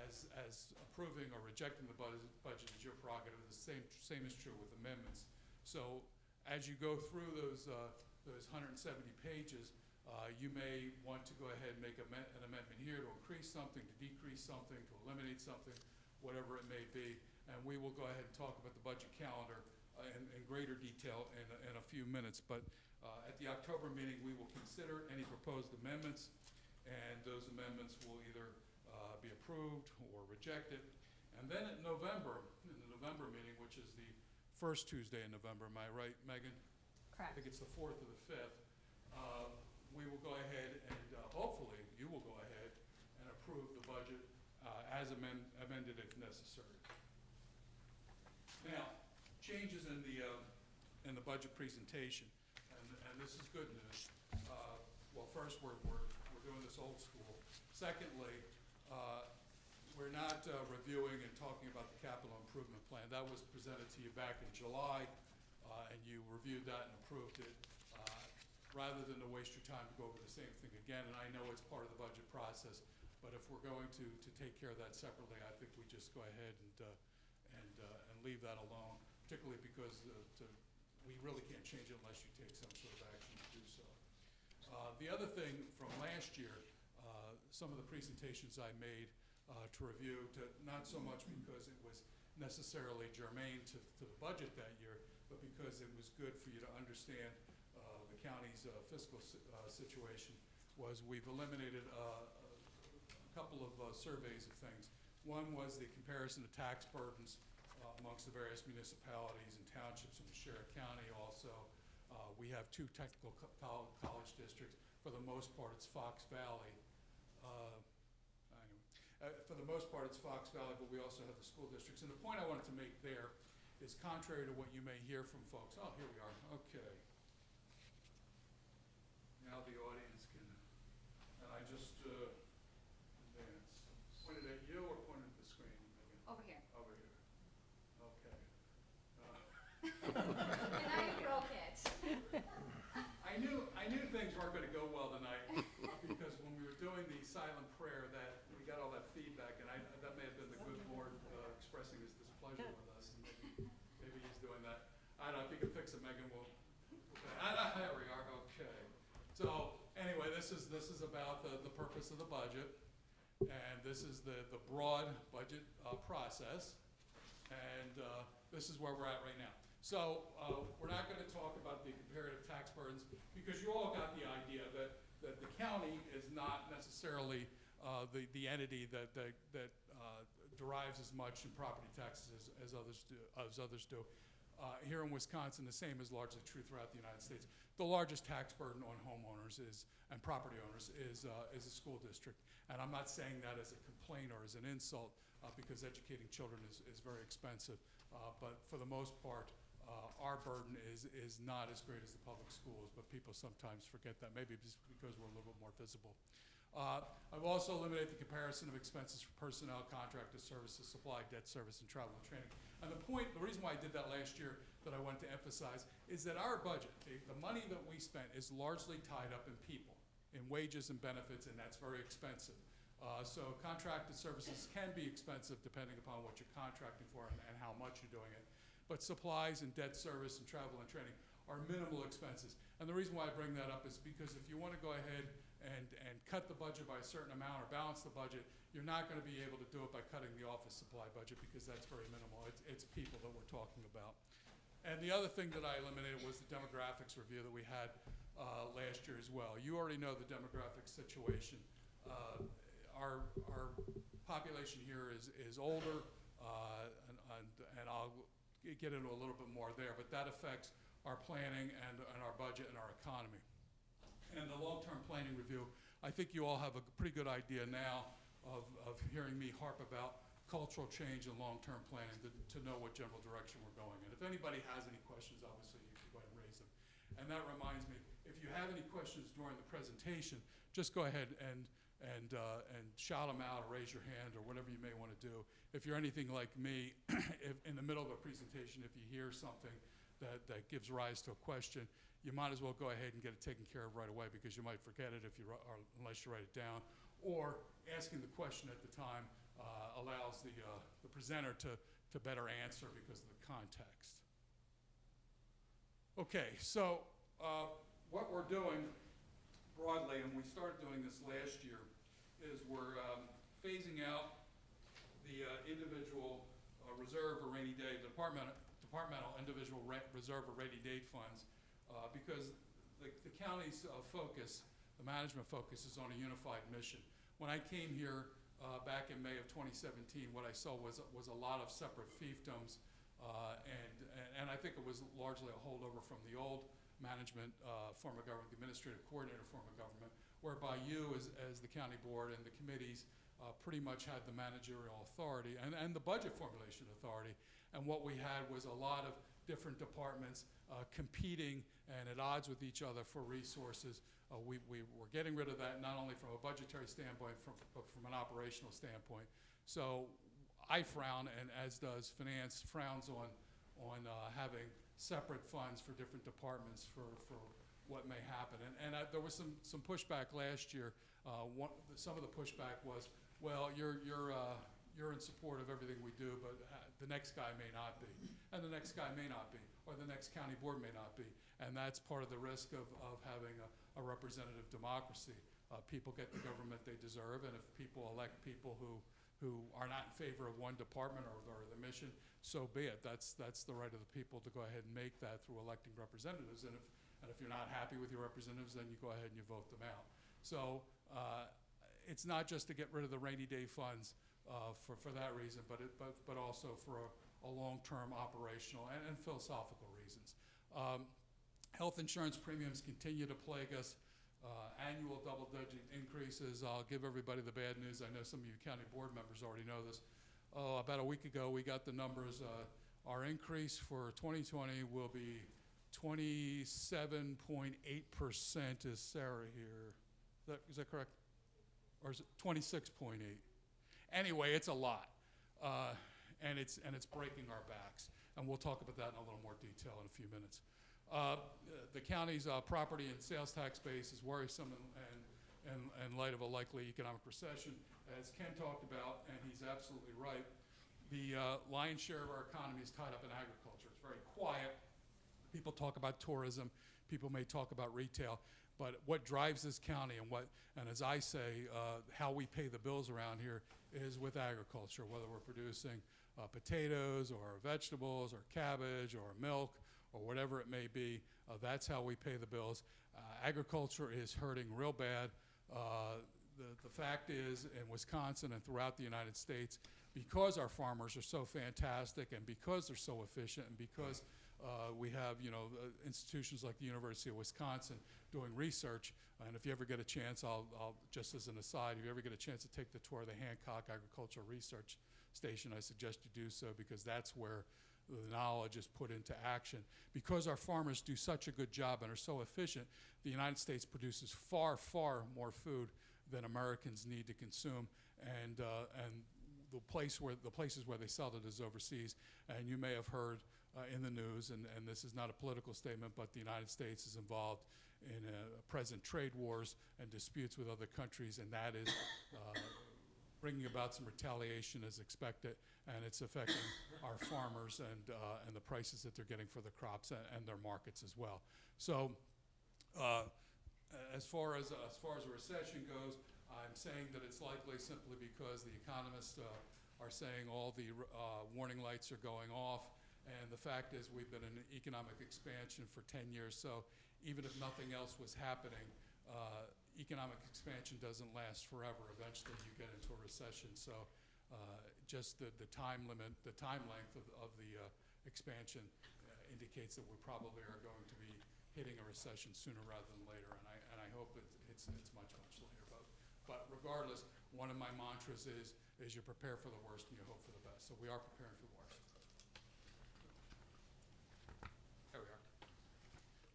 as approving or rejecting the budget is your prerogative. The same is true with amendments. So as you go through those 170 pages, you may want to go ahead and make an amendment here to increase something, to decrease something, to eliminate something, whatever it may be. And we will go ahead and talk about the budget calendar in greater detail in a few minutes. But at the October meeting, we will consider any proposed amendments, and those amendments will either be approved or rejected. And then in the November meeting, which is the first Tuesday in November, am I right, Megan? Correct. I think it's the 4th or the 5th. We will go ahead and hopefully you will go ahead and approve the budget as amended if necessary. Now, changes in the budget presentation, and this is good news. Well, first we're doing this old school. Secondly, we're not reviewing and talking about the capital improvement plan. That was presented to you back in July, and you reviewed that and approved it. Rather than to waste your time to go over the same thing again, and I know it's part of the budget process, but if we're going to take care of that separately, I think we just go ahead and leave that alone, particularly because we really can't change it unless you take some sort of action to do so. The other thing from last year, some of the presentations I made to review, not so much because it was necessarily germane to the budget that year, but because it was good for you to understand the county's fiscal situation, was we've eliminated a couple of surveys of things. One was the comparison of tax burdens amongst the various municipalities and townships in Sheriff County. Also, we have 2 technical college districts. For the most part, it's Fox Valley. For the most part, it's Fox Valley, but we also have the school districts. And the point I wanted to make there is contrary to what you may hear from folks. Oh, here we are. Okay. Now the audience can, and I just advance. Pointed at you or pointed at the screen? Again? Over here. Over here. Okay. And I broke it. I knew things weren't gonna go well tonight, because when we were doing the silent prayer, that we got all that feedback, and that may have been the good Lord expressing his displeasure with us, and maybe he's doing that. I don't know, if you can fix it, Megan, there we are, okay. So, anyway, this is about the purpose of the budget, and this is the broad budget process, and this is where we're at right now. So we're not going to talk about the comparative tax burdens, because you all got the idea that the county is not necessarily the entity that derives as much in property taxes as others do. Here in Wisconsin, the same is largely true throughout the United States. The largest tax burden on homeowners and property owners is a school district. And I'm not saying that as a complaint or as an insult, because educating children is very expensive. But for the most part, our burden is not as great as the public schools, but people sometimes forget that, maybe just because we're a little bit more visible. I've also eliminated the comparison of expenses for personnel, contracted services, supply, debt service, and travel and training. And the reason why I did that last year that I wanted to emphasize is that our budget, the money that we spent, is largely tied up in people, in wages and benefits, and that's very expensive. So contracted services can be expensive depending upon what you're contracting for and how much you're doing it. But supplies and debt service and travel and training are minimal expenses. And the reason why I bring that up is because if you want to go ahead and cut the budget by a certain amount or balance the budget, you're not going to be able to do it by cutting the office supply budget, because that's very minimal. It's people that we're talking about. And the other thing that I eliminated was the demographics review that we had last year as well. You already know the demographic situation. Our population here is older, and I'll get into a little bit more there, but that affects our planning and our budget and our economy. And the long-term planning review, I think you all have a pretty good idea now of hearing me harp about cultural change and long-term planning to know what general direction we're going in. If anybody has any questions, obviously you can go ahead and raise them. And that reminds me, if you have any questions during the presentation, just go ahead and shout them out or raise your hand or whatever you may want to do. If you're anything like me, if in the middle of a presentation, if you hear something that gives rise to a question, you might as well go ahead and get it taken care of right away, because you might forget it unless you write it down. Or asking the question at the time allows the presenter to better answer because of the context. Okay, so what we're doing broadly, and we started doing this last year, is we're phasing out the individual reserve or rainy day, departmental individual reserve or rainy day funds, because the county's focus, the management focus, is on a unified mission. When I came here back in May of 2017, what I saw was a lot of separate fiefdoms, and I think it was largely a holdover from the old management form of government, the administrative coordinator form of government, whereby you as the county board and the committees pretty much had the managerial authority and the budget formulation authority. And what we had was a lot of different departments competing and at odds with each other for resources. We were getting rid of that, not only from a budgetary standpoint, but from an operational standpoint. So I frown, and as does finance, frowns on having separate funds for different departments for what may happen. And there was some pushback last year. Some of the pushback was, well, you're in support of everything we do, but the next guy may not be, and the next guy may not be, or the next county board may not be. And that's part of the risk of having a representative democracy. People get the government they deserve, and if people elect people who are not in favor of one department or the mission, so be it. That's the right of the people to go ahead and make that through electing representatives. And if you're not happy with your representatives, then you go ahead and you vote them out. So it's not just to get rid of the rainy day funds for that reason, but also for a long-term operational and philosophical reasons. Health insurance premiums continue to plague us. Annual double-digit increases. I'll give everybody the bad news. I know some of you county board members already know this. About a week ago, we got the numbers. Our increase for 2020 will be 27.8%. Is Sarah here? Is that correct? Or is it 26.8? Anyway, it's a lot, and it's breaking our backs. and we'll talk about that in a little more detail in a few minutes. The county's property and sales tax base is worrisome in light of a likely economic recession. As Ken talked about, and he's absolutely right, the lion's share of our economy is tied up in agriculture. It's very quiet. People talk about tourism. People may talk about retail. But what drives this county and as I say, how we pay the bills around here is with agriculture, whether we're producing potatoes or vegetables or cabbage or milk or whatever it may be. That's how we pay the bills. Agriculture is hurting real bad. The fact is, in Wisconsin and throughout the United States, because our farmers are so fantastic and because they're so efficient and because we have, institutions like the University of Wisconsin doing research, and if you ever get a chance, I'll just as an aside, if you ever get a chance to take the tour of the Hancock Agricultural Research Station, I suggest you do so because that's where the knowledge is put into action. Because our farmers do such a good job and are so efficient, the United States produces far, far more food than Americans need to consume, and the places where they sell it is overseas. And you may have heard in the news, and this is not a political statement, but the United States is involved in present trade wars and disputes with other countries, and that is bringing about some retaliation as expected, and it's affecting our farmers and the prices that they're getting for the crops and their markets as well. So as far as a recession goes, I'm saying that it's likely simply because the economists are saying all the warning lights are going off, and the fact is we've been in an economic expansion for 10 years, so even if nothing else was happening, economic expansion doesn't last forever. Eventually you get into a recession, so just the time limit, the time length of the expansion indicates that we probably are going to be hitting a recession sooner rather than later, and I hope it's much, much later. But regardless, one of my mantras is you prepare for the worst and you hope for the best. So we are preparing for the worst. There we are.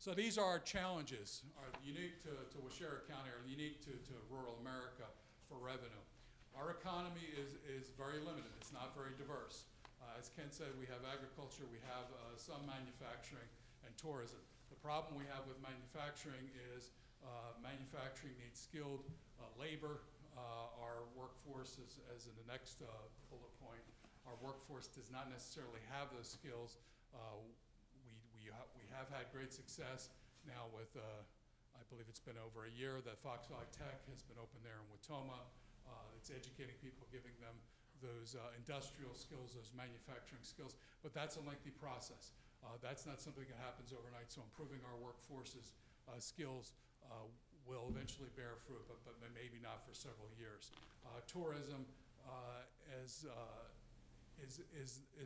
So these are our challenges, are unique to Waushara County, or unique to rural America for revenue. Our economy is very limited. It's not very diverse. As Ken said, we have agriculture, we have some manufacturing and tourism. The problem we have with manufacturing is manufacturing needs skilled labor. Our workforce, as in the next bullet point, our workforce does not necessarily have those skills. We have had great success now with, I believe it's been over a year that Fox Valley Tech has been open there in Watoma. It's educating people, giving them those industrial skills, those manufacturing skills, but that's a lengthy process. That's not something that happens overnight, so improving our workforce's skills will eventually bear fruit, but maybe not for several years. Tourism is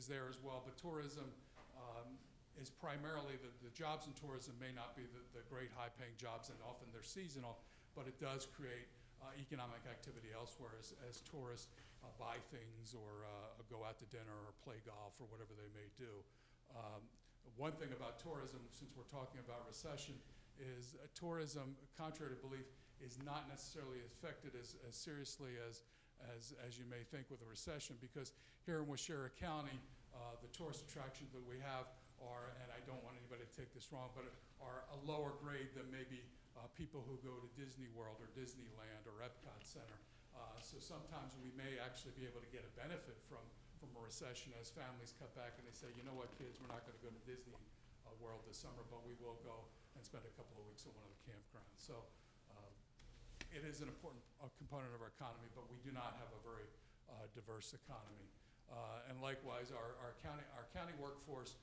there as well, but tourism is primarily, the jobs in tourism may not be the great high-paying jobs, and often they're seasonal, but it does create economic activity elsewhere as tourists buy things or go out to dinner or play golf or whatever they may do. One thing about tourism, since we're talking about recession, is tourism, contrary to belief, is not necessarily affected as seriously as you may think with a recession, because here in Waushara County, the tourist attractions that we have are, and I don't want anybody to take this wrong, but are a lower grade than maybe people who go to Disney World or Disneyland or Epcot Center. So sometimes we may actually be able to get a benefit from a recession as families cut back and they say, you know what, kids, we're not going to go to Disney World this summer, but we will go and spend a couple of weeks at one of the campgrounds. So it is an important component of our economy, but we do not have a very diverse economy. And likewise, our county workforce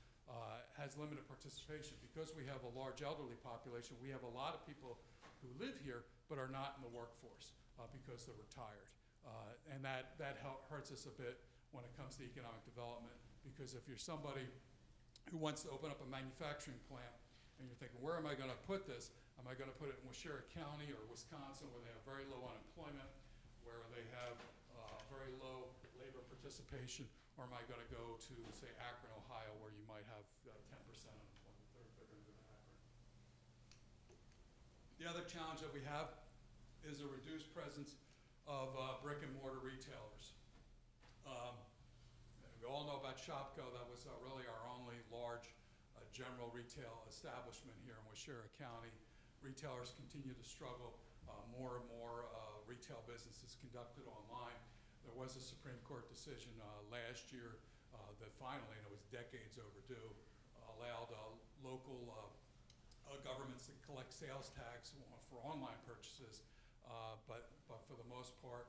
has limited participation. Because we have a large elderly population, we have a lot of people who live here but are not in the workforce because they're retired. And that hurts us a bit when it comes to economic development, because if you're somebody who wants to open up a manufacturing plant and you're thinking, where am I going to put this? Am I going to put it in Waushara County or Wisconsin, where they have very low unemployment, where they have very low labor participation, or am I going to go to, say, Akron, Ohio, where you might have 10% unemployment? They're going to go to Akron. The other challenge that we have is a reduced presence of brick and mortar retailers. We all know about Shopko. That was really our only large general retail establishment here in Waushara County. Retailers continue to struggle. More and more retail business is conducted online. There was a Supreme Court decision last year that finally, and it was decades overdue, allowed local governments to collect sales tax for online purchases, but for the most part,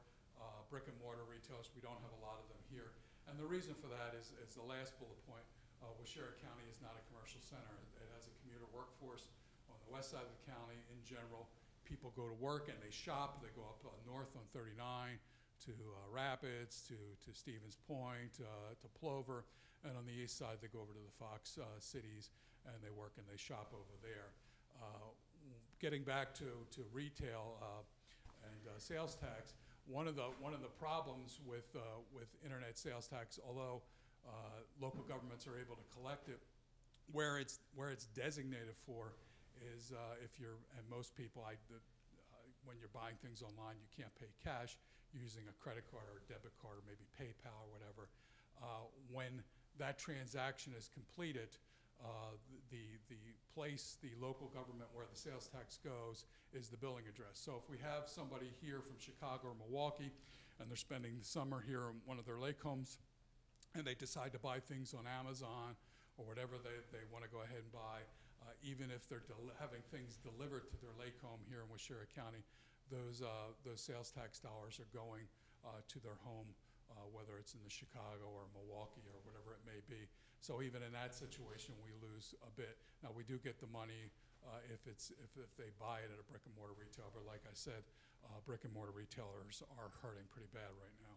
brick and mortar retailers, we don't have a lot of them here. And the reason for that is the last bullet point. Waushara County is not a commercial center. It has a commuter workforce on the west side of the county. In general, people go to work and they shop. They go up north on 39 to Rapids, to Stevens Point, to Plover, and on the east side they go over to the Fox cities and they work and they shop over there. Getting back to retail and sales tax, one of the problems with internet sales tax, although local governments are able to collect it, where it's designated for is if you're, and most people, when you're buying things online, you can't pay cash. You're using a credit card or a debit card or maybe PayPal or whatever. When that transaction is completed, the place, the local government where the sales tax goes is the billing address. So if we have somebody here from Chicago or Milwaukee and they're spending the summer here in one of their lake homes and they decide to buy things on Amazon or whatever they want to go ahead and buy, even if they're having things delivered to their lake home here in Waushara County, those sales tax dollars are going to their home, whether it's in the Chicago or Milwaukee or whatever it may be. So even in that situation, we lose a bit. Now we do get the money if they buy it at a brick and mortar retailer, but like I said, brick and mortar retailers are hurting pretty bad right now.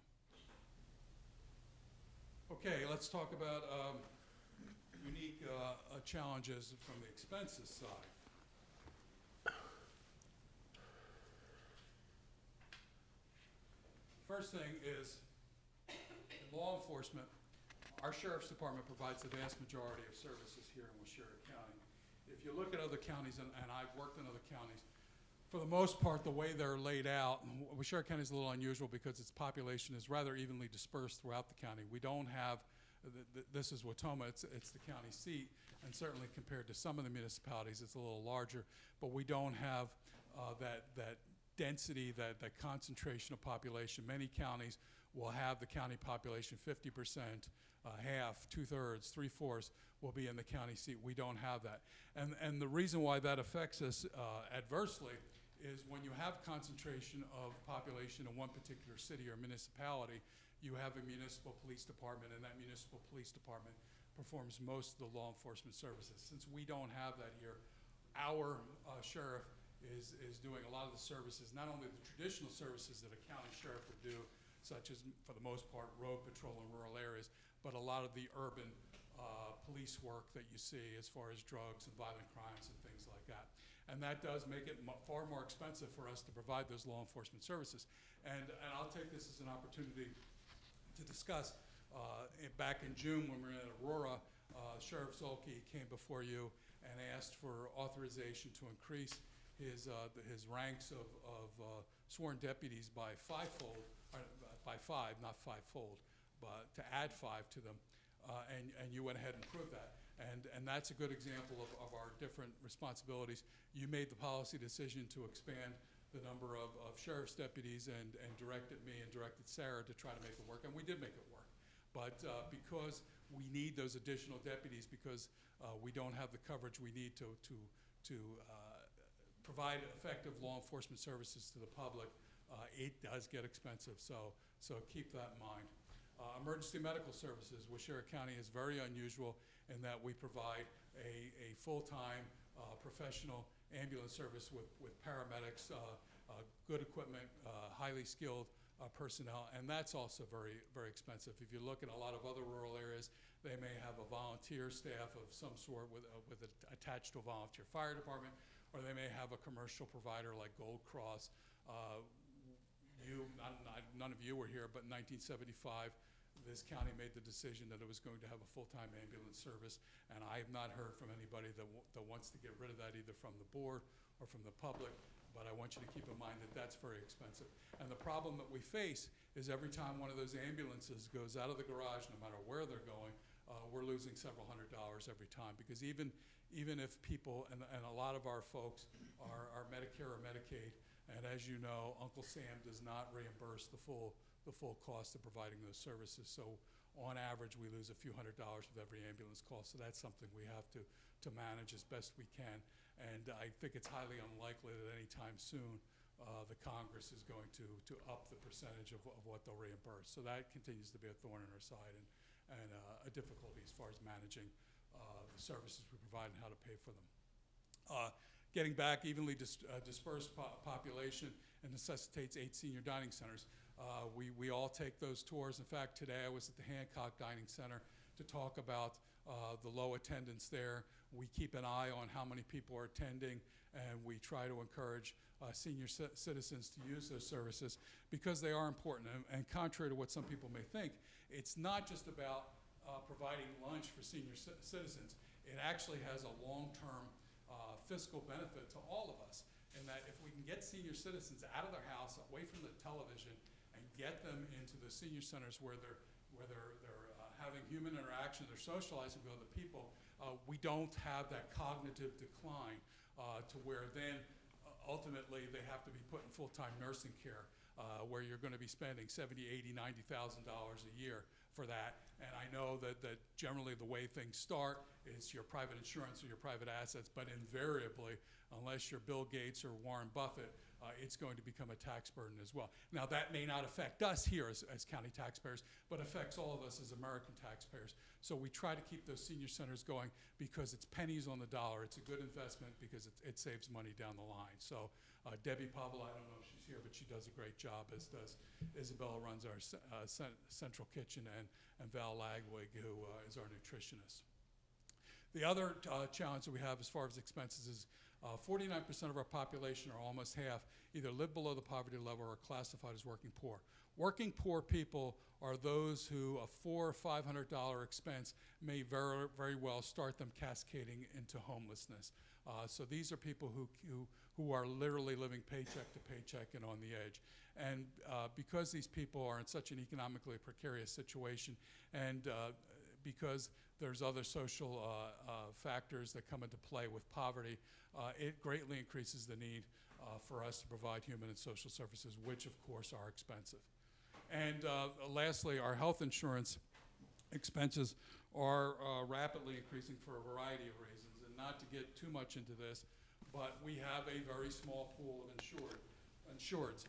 Okay, let's talk about unique challenges from the expenses side. First thing is, in law enforcement, our sheriff's department provides the vast majority of services here in Waushara County. If you look at other counties, and I've worked in other counties, for the most part, the way they're laid out, Waushara County is a little unusual because its population is rather evenly dispersed throughout the county. We don't have, this is Watoma, it's the county seat, and certainly compared to some of the municipalities, it's a little larger, but we don't have that density, that concentration of population. Many counties will have the county population 50%, half, 2/3, 3/4 will be in the county seat. We don't have that. And the reason why that affects us adversely is when you have concentration of population in one particular city or municipality, you have a municipal police department, and that municipal police department performs most of the law enforcement services. Since we don't have that here, our sheriff is doing a lot of the services, not only the traditional services that a county sheriff would do, such as, for the most part, road patrol in rural areas, but a lot of the urban police work that you see as far as drugs and violent crimes and things like that. And that does make it far more expensive for us to provide those law enforcement services. And I'll take this as an opportunity to discuss. Back in June when we were in Aurora, Sheriff Zolke came before you and asked for authorization to increase his ranks of sworn deputies by fivefold, by 5, not fivefold, but to add 5 to them, and you went ahead and proved that. And that's a good example of our different responsibilities. You made the policy decision to expand the number of sheriff's deputies and directed me and directed Sarah to try to make it work, and we did make it work. But because we need those additional deputies, because we don't have the coverage we need to provide effective law enforcement services to the public, it does get expensive, so keep that in mind. Emergency medical services, Waushara County is very unusual in that we provide a full-time professional ambulance service with paramedics, good equipment, highly skilled personnel, and that's also very, very expensive. If you look at a lot of other rural areas, they may have a volunteer staff of some sort attached to a volunteer fire department, or they may have a commercial provider like Gold Cross. None of you were here, but in 1975, this county made the decision that it was going to have a full-time ambulance service, and I have not heard from anybody that wants to get rid of that, either from the board or from the public. but I want you to keep in mind that that's very expensive. And the problem that we face is every time one of those ambulances goes out of the garage, no matter where they're going, we're losing several $100s every time, because even if people, and a lot of our folks are Medicare or Medicaid, and as you know, Uncle Sam does not reimburse the full cost of providing those services. So on average, we lose a few $100s with every ambulance call. So that's something we have to manage as best we can. And I think it's highly unlikely that anytime soon the Congress is going to up the percentage of what they'll reimburse. So that continues to be a thorn in our side and a difficulty as far as managing the services we provide and how to pay for them. Getting back, evenly dispersed population and necessitates 8 senior dining centers. We all take those tours. In fact, today I was at the Hancock Dining Center to talk about the low attendance there. We keep an eye on how many people are attending, and we try to encourage senior citizens to use those services because they are important. And contrary to what some people may think, it's not just about providing lunch for senior citizens. It actually has a long-term fiscal benefit to all of us, in that if we can get senior citizens out of their house, away from the television, and get them into the senior centers where they're having human interaction, they're socializing with other people, we don't have that cognitive decline to where then ultimately they have to be put in full-time nursing care, where you're going to be spending $70,000, $80,000, $90,000 a year for that. And I know that generally the way things start is your private insurance or your private assets, but invariably, unless you're Bill Gates or Warren Buffett, it's going to become a tax burden as well. Now, that may not affect us here as county taxpayers, but affects all of us as American taxpayers. So we try to keep those senior centers going because it's pennies on the dollar. It's a good investment because it saves money down the line. So Debbie Pavel, I don't know if she's here, but she does a great job, as does Isabella, runs our central kitchen, and Val Lagwig, who is our nutritionist. The other challenge that we have as far as expenses is 49% of our population, or almost half, either live below the poverty level or are classified as working poor. Working poor people are those who a $400 or $500 expense may very, very well start them cascading into homelessness. So these are people who are literally living paycheck to paycheck and on the edge. And because these people are in such an economically precarious situation, and because there's other social factors that come into play with poverty, it greatly increases the need for us to provide human and social services, which of course are expensive. And lastly, our health insurance expenses are rapidly increasing for a variety of reasons. And not to get too much into this, but we have a very small pool of insureds.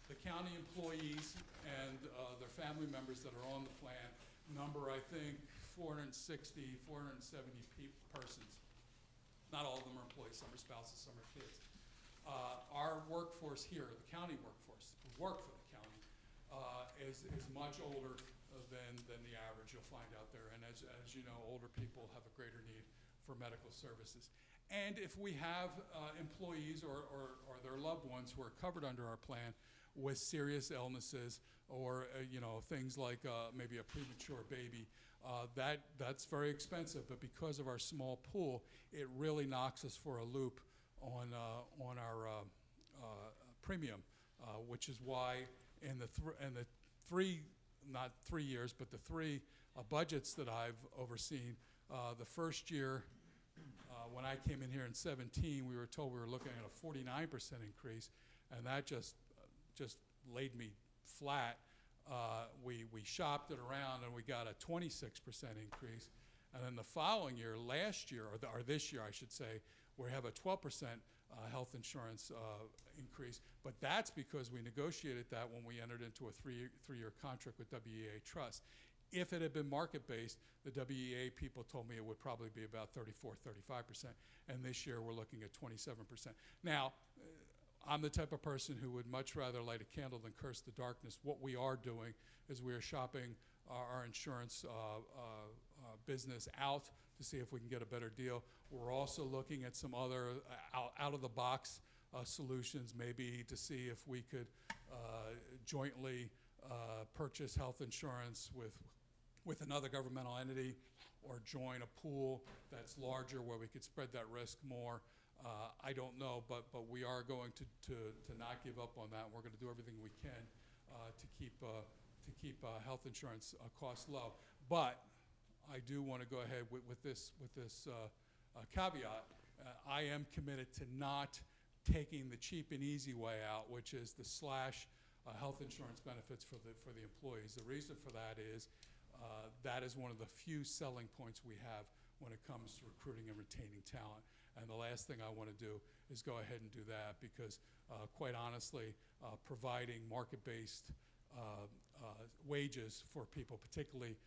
The county employees and their family members that are on the plan number, I think, 460, 470 persons. Not all of them are employees. Some are spouses, some are kids. Our workforce here, the county workforce, who work for the county, is much older than the average you'll find out there. And as you know, older people have a greater need for medical services. And if we have employees or their loved ones who are covered under our plan with serious illnesses or things like maybe a premature baby, that's very expensive. But because of our small pool, it really knocks us for a loop on our premium, which is why in the three budgets that I've overseen, the first year when I came in here in 2017, we were told we were looking at a 49% increase, and that just laid me flat. We shopped it around and we got a 26% increase. And then the following year, last year, or this year I should say, we have a 12% health insurance increase. But that's because we negotiated that when we entered into a three-year contract with WEA Trust. If it had been market-based, the WEA people told me it would probably be about 34, 35%. And this year we're looking at 27%. Now, I'm the type of person who would much rather light a candle than curse the darkness. What we are doing is we are shopping our insurance business out to see if we can get a better deal. We're also looking at some other out-of-the-box solutions, maybe to see if we could jointly purchase health insurance with another governmental entity or join a pool that's larger where we could spread that risk more. I don't know, but we are going to not give up on that. We're going to do everything we can to keep health insurance costs low. But I do want to go ahead with this caveat. I am committed to not taking the cheap and easy way out, which is the slash health insurance benefits for the employees. The reason for that is one of the few selling points we have when it comes to recruiting and retaining talent. And the last thing I want to do is go ahead and do that because, quite honestly, providing market-based wages for people, particularly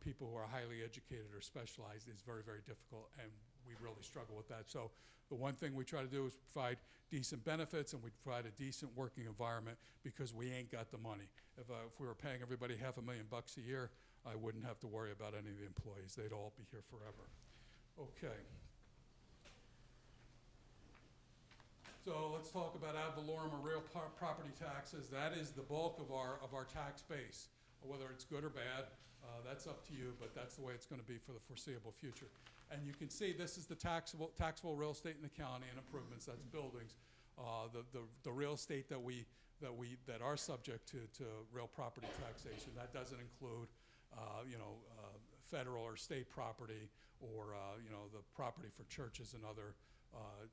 people who are highly educated or specialized, is very, very difficult, and we really struggle with that. So the one thing we try to do is provide decent benefits, and we provide a decent working environment because we ain't got the money. If we were paying everybody $500,000 a year, I wouldn't have to worry about any of the employees. They'd all be here forever. Okay. So let's talk about ad valorem or real property taxes. That is the bulk of our tax base. Whether it's good or bad, that's up to you, but that's the way it's going to be for the foreseeable future. And you can see this is the taxable real estate in the county and improvements. That's buildings. The real estate that are subject to real property taxation. That doesn't include federal or state property or the property for churches and other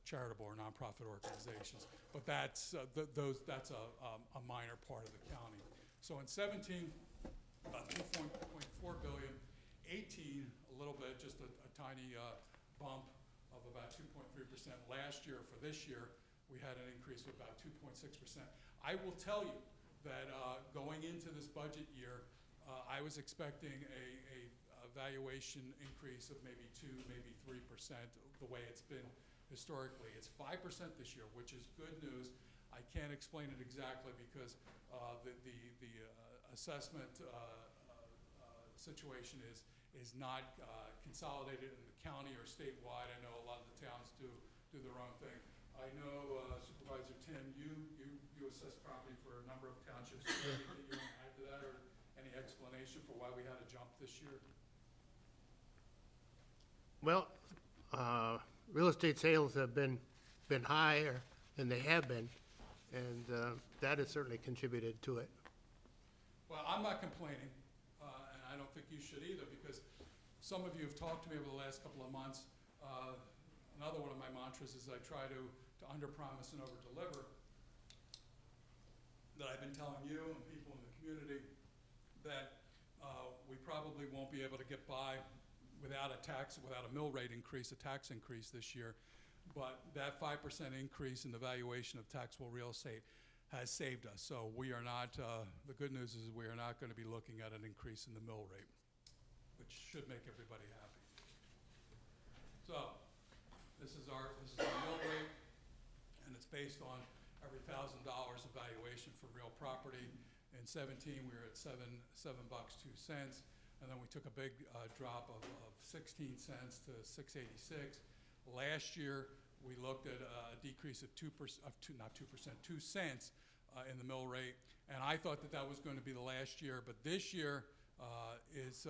charitable or nonprofit organizations, but that's a minor part of the county. So in 17, about 2.4 billion. 18, a little bit, just a tiny bump of about 2.3%. Last year, for this year, we had an increase of about 2.6%. I will tell you that going into this budget year, I was expecting a valuation increase of maybe 2, maybe 3%, the way it's been historically. It's 5% this year, which is good news. I can't explain it exactly because the assessment situation is not consolidated in the county or statewide. I know a lot of the towns do their own thing. I know Supervisor Tim, you assess property for a number of townships. Anything you want to add to that, or any explanation for why we had a jump this year? Well, real estate sales have been higher than they have been, and that has certainly contributed to it. Well, I'm not complaining, and I don't think you should either, because some of you have talked to me over the last couple of months. Another one of my mantras is I try to underpromise and overdeliver. That I've been telling you and people in the community that we probably won't be able to get by without a mill rate increase, a tax increase this year. But that 5% increase in the valuation of taxable real estate has saved us. So we are not, the good news is we are not going to be looking at an increase in the mill rate, which should make everybody happy. So this is our mill rate, and it's based on every $1,000 of valuation for real property. In 17, we were at $7.02, and then we took a big drop of 16 cents to 6.86. Last year, we looked at a decrease of 2 cents in the mill rate, and I thought that was going to be the last year, but this year it's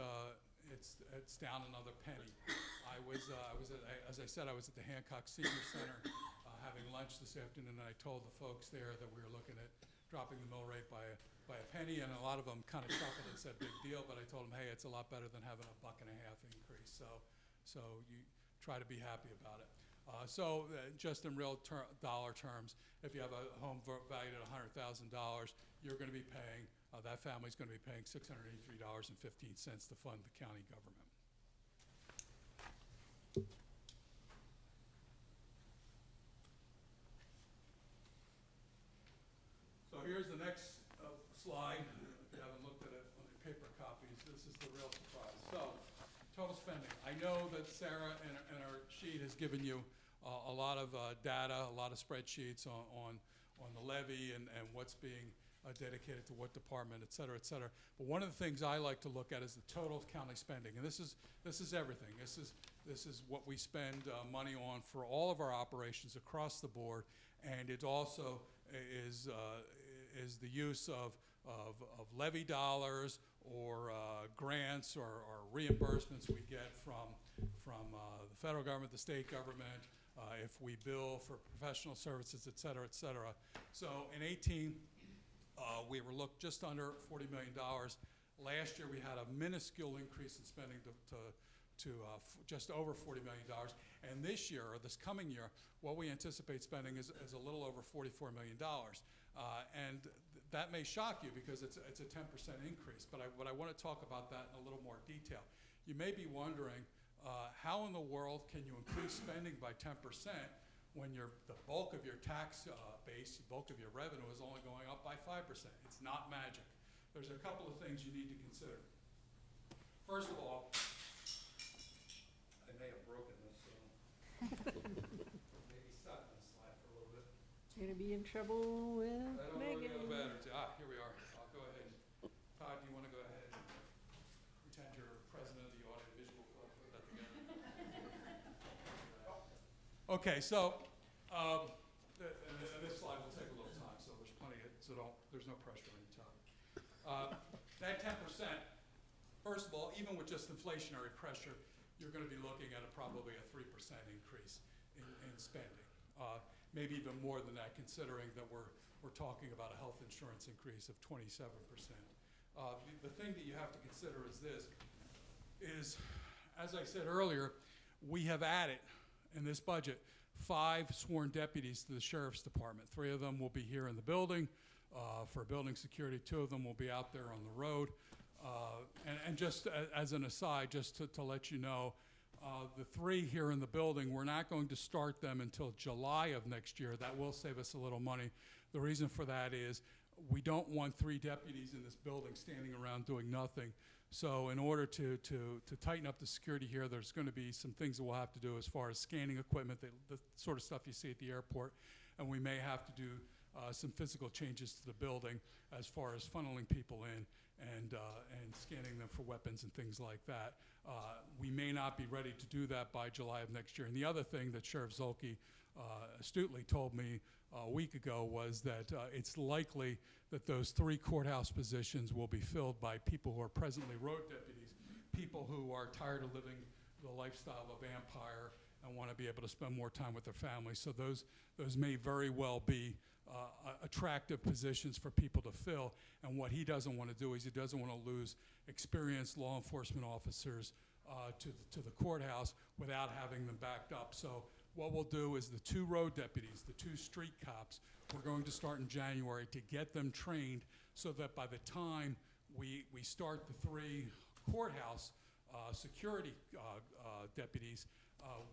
down another penny. As I said, I was at the Hancock Senior Center having lunch this afternoon, and I told the folks there that we were looking at dropping the mill rate by a penny, and a lot of them kind of chuckled and said, big deal, but I told them, hey, it's a lot better than having a $1.50 increase, so you try to be happy about it. Just in real dollar terms, if you have a home valued at $100,000, you're going to be paying, that family's going to be paying $683.15 to fund the county government. So here's the next slide. If you haven't looked at it on your paper copies, this is the real surprise. So, total spending. I know that Sarah in her sheet has given you a lot of data, a lot of spreadsheets on the levy and what's being dedicated to what department, et cetera, et cetera. But one of the things I like to look at is the total county spending, and this is everything. This is what we spend money on for all of our operations across the board, and it also is the use of levy dollars or grants or reimbursements we get from the federal government, the state government, if we bill for professional services, et cetera, et cetera. So in 18, we were looked just under $40 million. Last year, we had a minuscule increase in spending to just over $40 million. And this year, or this coming year, what we anticipate spending is a little over $44 million. And that may shock you because it's a 10% increase, but I want to talk about that in a little more detail. You may be wondering, how in the world can you increase spending by 10% when the bulk of your tax base, the bulk of your revenue is only going up by 5%? It's not magic. There's a couple of things you need to consider. First of all, I may have broken this, so maybe stop this slide for a little bit. You're gonna be in trouble with I don't know where Megan. the batteries. Here we are. I'll go ahead. Todd, do you want to go ahead and pretend you're president of the Audiovisual Club? Put that together. Okay, so and this slide will take a little time, so there's plenty of, there's no pressure on you, Todd. That 10%, first of all, even with just inflationary pressure, you're going to be looking at probably a 3% increase in spending. Maybe even more than that, considering that we're talking about a health insurance increase of 27%. The thing that you have to consider is this, as I said earlier, we have added in this budget 5 sworn deputies to the Sheriff's Department. 3 of them will be here in the building for building security. 2 of them will be out there on the road. And just as an aside, just to let you know, the 3 here in the building, we're not going to start them until July of next year. That will save us a little money. The reason for that is we don't want 3 deputies in this building standing around doing nothing. So in order to tighten up the security here, there's going to be some things that we'll have to do as far as scanning equipment, the sort of stuff you see at the airport, and we may have to do some physical changes to the building as far as funneling people in and scanning them for weapons and things like that. We may not be ready to do that by July of next year. And the other thing that Sheriff Zolke astutely told me a week ago was that it's likely that those 3 courthouse positions will be filled by people who are presently road deputies, people who are tired of living the lifestyle of a vampire and want to be able to spend more time with their families. So those may very well be attractive positions for people to fill. And what he doesn't want to do is he doesn't want to lose experienced law enforcement officers to the courthouse without having them backed up. So what we'll do is the 2 road deputies, the 2 street cops, we're going to start in January to get them trained so that by the time we start the 3 courthouse security deputies,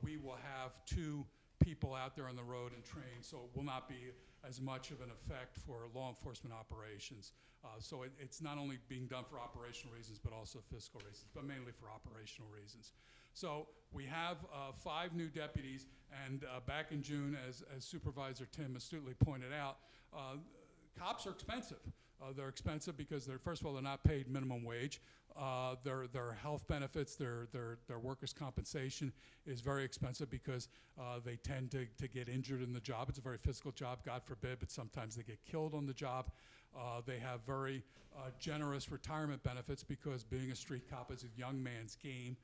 we will have 2 people out there on the road and trained, so it will not be as much of an effect for law enforcement operations. So it's not only being done for operational reasons, but also fiscal reasons, but mainly for operational reasons. So we have 5 new deputies, and back in June, as Supervisor Tim astutely pointed out, cops are expensive. They're expensive because first of all, they're not paid minimum wage. Their health benefits, their workers' compensation is very expensive because they tend to get injured in the job. It's a very physical job, God forbid, but sometimes they get killed on the job. They have very generous retirement benefits because being a street cop is a young man's game,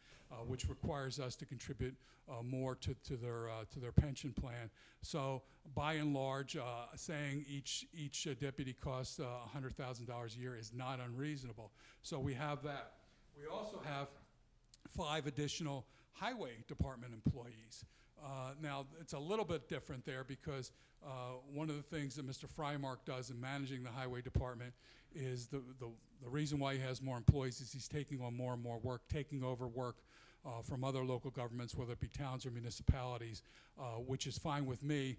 which requires us to contribute more to their pension plan. So by and large, saying each deputy costs $100,000 a year is not unreasonable. So we have that. We also have 5 additional highway department employees. Now, it's a little bit different there because one of the things that Mr. Frymark does in managing the highway department is the reason why he has more employees is he's taking on more and more work, taking over work from other local governments, whether it be towns or municipalities, which is fine with me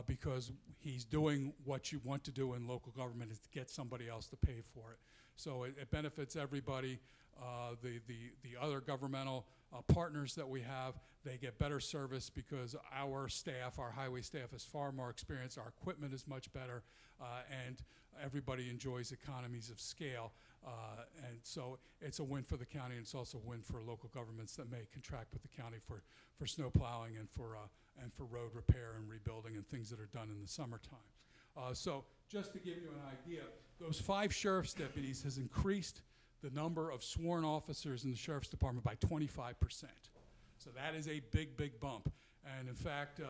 because he's doing what you want to do in local government is to get somebody else to pay for it. So it benefits everybody. The other governmental partners that we have, they get better service because our staff, our highway staff, is far more experienced. Our equipment is much better, and everybody enjoys economies of scale. And so it's a win for the county, and it's also a win for local governments that may contract with the county for snow plowing and for road repair and rebuilding and things that are done in the summertime. So just to give you an idea, those 5 sheriff's deputies has increased the number of sworn officers in the Sheriff's Department by 25%. So that is a big, big bump. And in fact,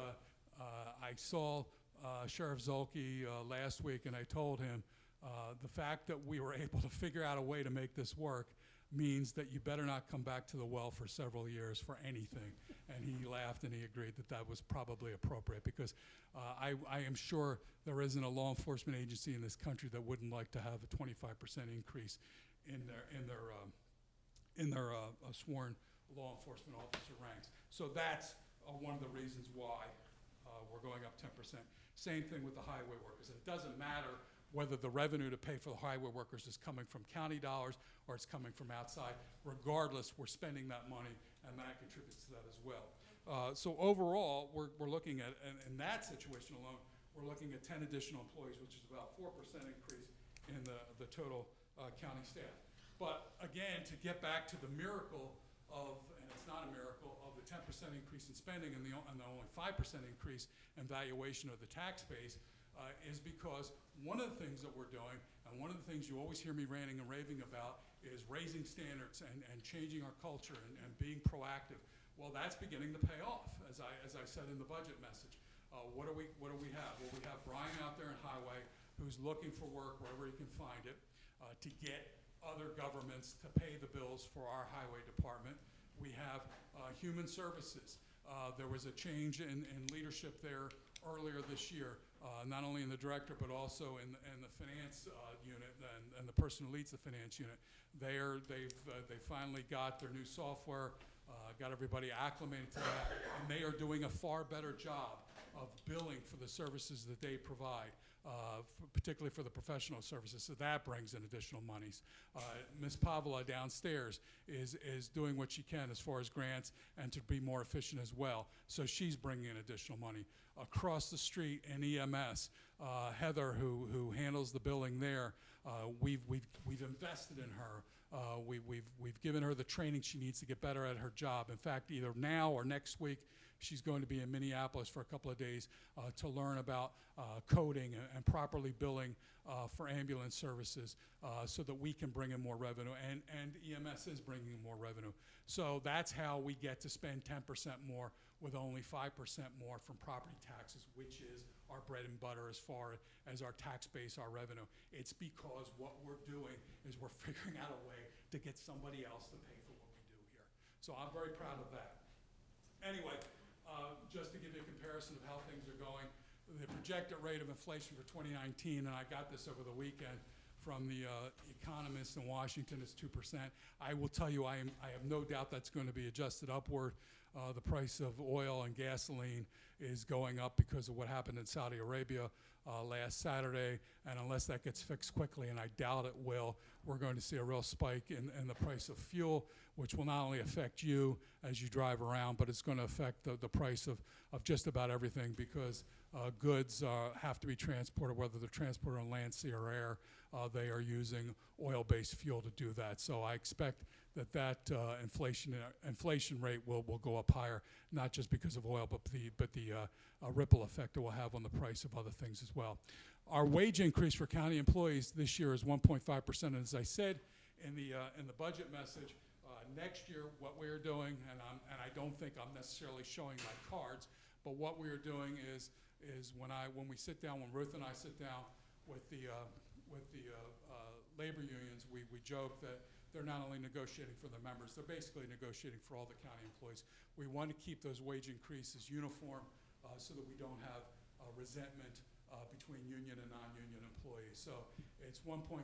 I saw Sheriff Zolke last week, and I told him the fact that we were able to figure out a way to make this work means that you better not come back to the well for several years for anything. And he laughed and he agreed that that was probably appropriate, because I am sure there isn't a law enforcement agency in this country that wouldn't like to have a 25% increase in their sworn law enforcement officer ranks. So that's one of the reasons why we're going up 10%. Same thing with the highway workers. It doesn't matter whether the revenue to pay for the highway workers is coming from county dollars or it's coming from outside. Regardless, we're spending that money, and that contributes to that as well. So overall, we're looking at, in that situation alone, we're looking at 10 additional employees, which is about 4% increase in the total county staff. But again, to get back to the miracle of, and it's not a miracle, of the 10% increase in spending and the only 5% increase in valuation of the tax base, is because one of the things that we're doing, and one of the things you always hear me ranting and raving about, is raising standards and changing our culture and being proactive. Well, that's beginning to pay off, as I said in the budget message. What do we have? Well, we have Brian out there in Highway, who's looking for work wherever he can find it, to get other governments to pay the bills for our highway department. We have Human Services. There was a change in leadership there earlier this year, not only in the director, but also in the finance unit and the person who leads the finance unit. They finally got their new software, got everybody acclimated to that, and they are doing a far better job of billing for the services that they provide, particularly for the professional services. So that brings in additional monies. Ms. Pavla downstairs is doing what she can as far as grants and to be more efficient as well. So she's bringing in additional money. Across the street in EMS, Heather, who handles the billing there, we've invested in her. We've given her the training she needs to get better at her job. In fact, either now or next week, she's going to be in Minneapolis for a couple of days to learn about coding and properly billing for ambulance services so that we can bring in more revenue, and EMS is bringing in more revenue. So that's how we get to spend 10% more with only 5% more from property taxes, which is our bread and butter as far as our tax base, our revenue. It's because what we're doing is we're figuring out a way to get somebody else to pay for what we do here. So I'm very proud of that. Anyway, just to give you a comparison of how things are going, the projected rate of inflation for 2019, and I got this over the weekend from the economists in Washington, is 2%. I will tell you, I have no doubt that's going to be adjusted upward. The price of oil and gasoline is going up because of what happened in Saudi Arabia last Saturday, and unless that gets fixed quickly, and I doubt it will, we're going to see a real spike in the price of fuel, which will not only affect you as you drive around, but it's going to affect the price of just about everything, because goods have to be transported, whether they're transported on land, sea, or air. They are using oil-based fuel to do that. So I expect that inflation rate will go up higher, not just because of oil, but the ripple effect it will have on the price of other things as well. Our wage increase for county employees this year is 1.5%, and as I said in the budget message, next year what we're doing, and I don't think I'm necessarily showing my cards, but what we're doing is when we sit down, when Ruth and I sit down with the labor unions, we joke that they're not only negotiating for their members, they're basically negotiating for all the county employees. We want to keep those wage increases uniform so that we don't have resentment between union and non-union employees. So it's 1.5%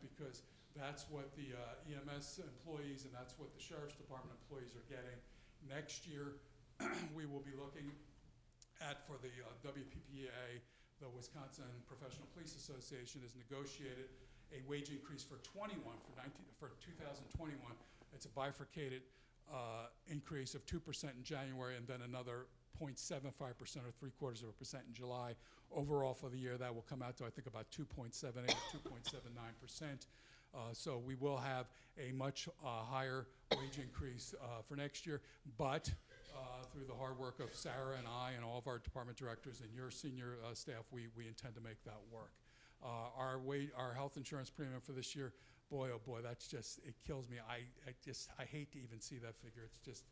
because that's what the EMS employees and that's what the Sheriff's Department employees are getting. Next year, we will be looking at, for the WPPA, the Wisconsin Professional Police Association has negotiated a wage increase for 2021. It's a bifurcated increase of 2% in January and then another 0.75% or 0.75% in July. Overall for the year, that will come out to, I think, about 2.78 or 2.79%. So we will have a much higher wage increase for next year, but through the hard work of Sarah and I and all of our department directors and your senior staff, we intend to make that work. Our health insurance premium for this year, boy, oh boy, that's just, it kills me. I hate to even see that figure. It's just,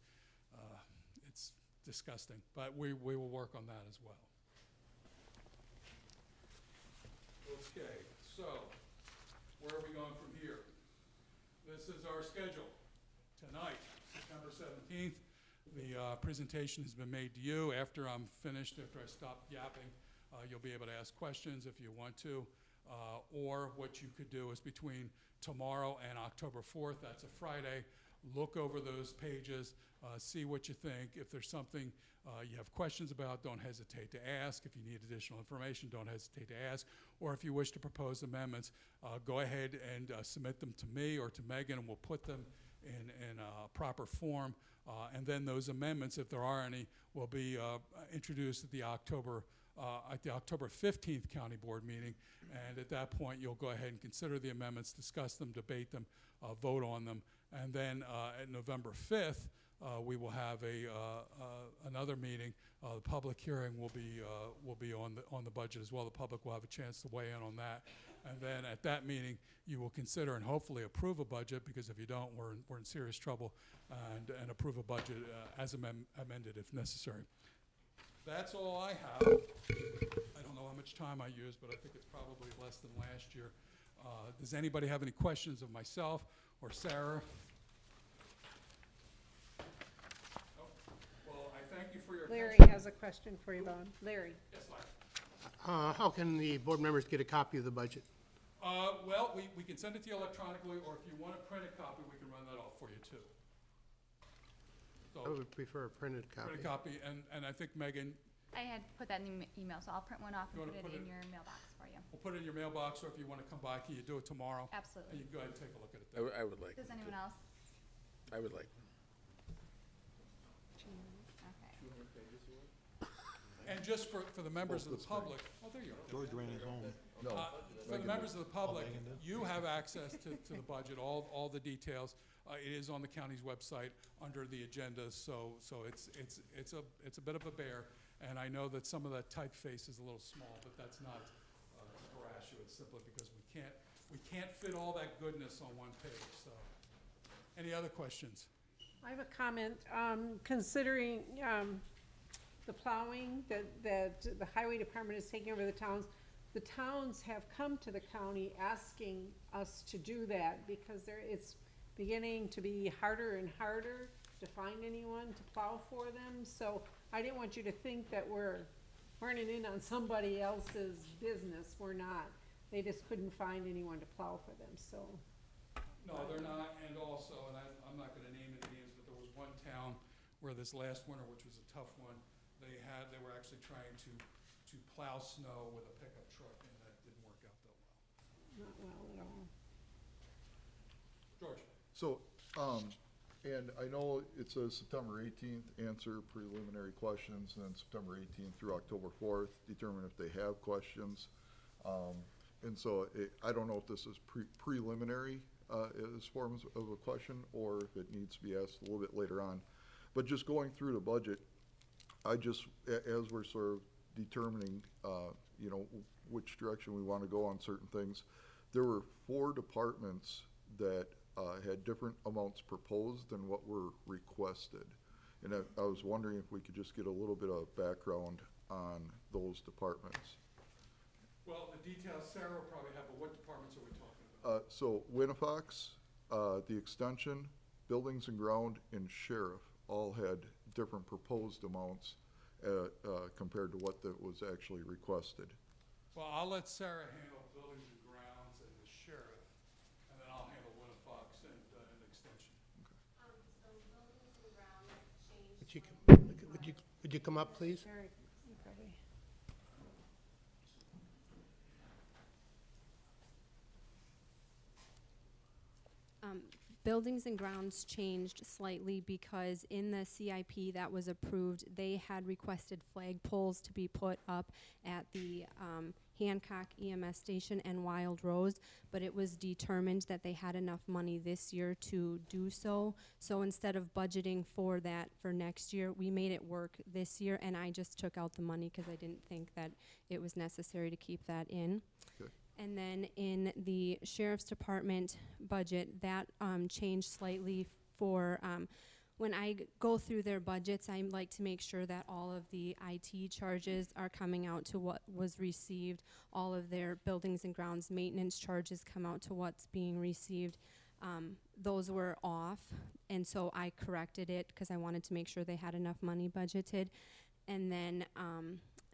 disgusting. But we will work on that as well. Okay, so where are we going from here? This is our schedule. Tonight, September 17th, the presentation has been made to you. After I'm finished, after I stop yapping, you'll be able to ask questions if you want to. Or what you could do is between tomorrow and October 4th, that's a Friday, look over those pages, see what you think. If there's something you have questions about, don't hesitate to ask. If you need additional information, don't hesitate to ask. Or if you wish to propose amendments, go ahead and submit them to me or to Megan, and we'll put them in a proper form. And then those amendments, if there are any, will be introduced at the October 15th County Board meeting. And at that point, you'll go ahead and consider the amendments, discuss them, debate them, vote on them. And then at November 5th, we will have another meeting. The public hearing will be on the budget as well. The public will have a chance to weigh in on that. And then at that meeting, you will consider and hopefully approve a budget, because if you don't, we're in serious trouble, and approve a budget as amended if necessary. That's all I have. I don't know how much time I used, but I think it's probably less than last year. Does anybody have any questions of myself or Sarah? Oh, well, I thank you for your Larry attention. has a question for you, Bob. Larry. Yes, Larry. How can the board members get a copy of the budget? Well, we can send it to you electronically, or if you want a printed copy, we can run that off for you too. So, I would prefer a printed copy. printed copy, and I think Megan, I had put that in the email, so I'll print one off You and wanna put it put in it- your mailbox for you. we'll put it in your mailbox, or if you want to come by, can you do it tomorrow? And Absolutely. you can go ahead and take a look at it I then. would- I would like. Does them anyone to. else? I would like. Okay. And just for the members of the this way. public, oh, there you are. George ran his own. No. For the members of the public, Megan did. you have access to the budget, all the details. It is on the county's website under the agenda, so it's a bit of a bear. And I know that some of that typeface is a little small, but that's not to harass you. It's simply because we can't fit all that goodness on one page. So, any other questions? I have a comment. Considering the plowing that the highway department is taking over the towns have come to the county asking us to do that, because it's beginning to be harder and harder to find anyone to plow for them. So I didn't want you to think that we're running in on somebody else's business. We're not. They just couldn't find anyone to plow for them, so. No, they're not, and also, and I'm not gonna name any names, but there was one town where this last winter, which was a tough one, they were actually trying to plow snow with a pickup truck, and that didn't work out that well. Not well at all. George? So, and I know it says September 18th, answer preliminary questions, and then September 18th through October 4th, determine if they have questions. And so I don't know if this is preliminary as forms of a question, or if it needs to be asked a little bit later on. But just going through the budget, as we're sort of determining, which direction we want to go on certain things, there were 4 departments that had different amounts proposed than what were requested. And I was wondering if we could just get a little bit of background on those departments. Well, the details Sarah will probably have, but what departments are we talking about? So Winnifox, the extension, buildings and ground, and sheriff all had different proposed amounts compared to what that was actually requested. Well, I'll let Sarah handle buildings and grounds and the sheriff, and then I'll handle Winnifox and extension. Would you come up, please? Very, you probably. Buildings and grounds changed slightly because in the CIP that was approved, they had requested flag poles to be put up at the Hancock EMS station and Wild Rose, but it was determined that they had enough money this year to do so. So instead of budgeting for that for next year, we made it work this year, and I just took out the money because I didn't think that it was necessary to keep that in. Okay. And then in the sheriff's department budget, that changed slightly for when I go through their budgets, I like to make sure that all of the IT charges are coming out to what was received. All of their buildings and grounds maintenance charges come out to what's being received. Those were off, and so I corrected it because I wanted to make sure they had enough money budgeted. And then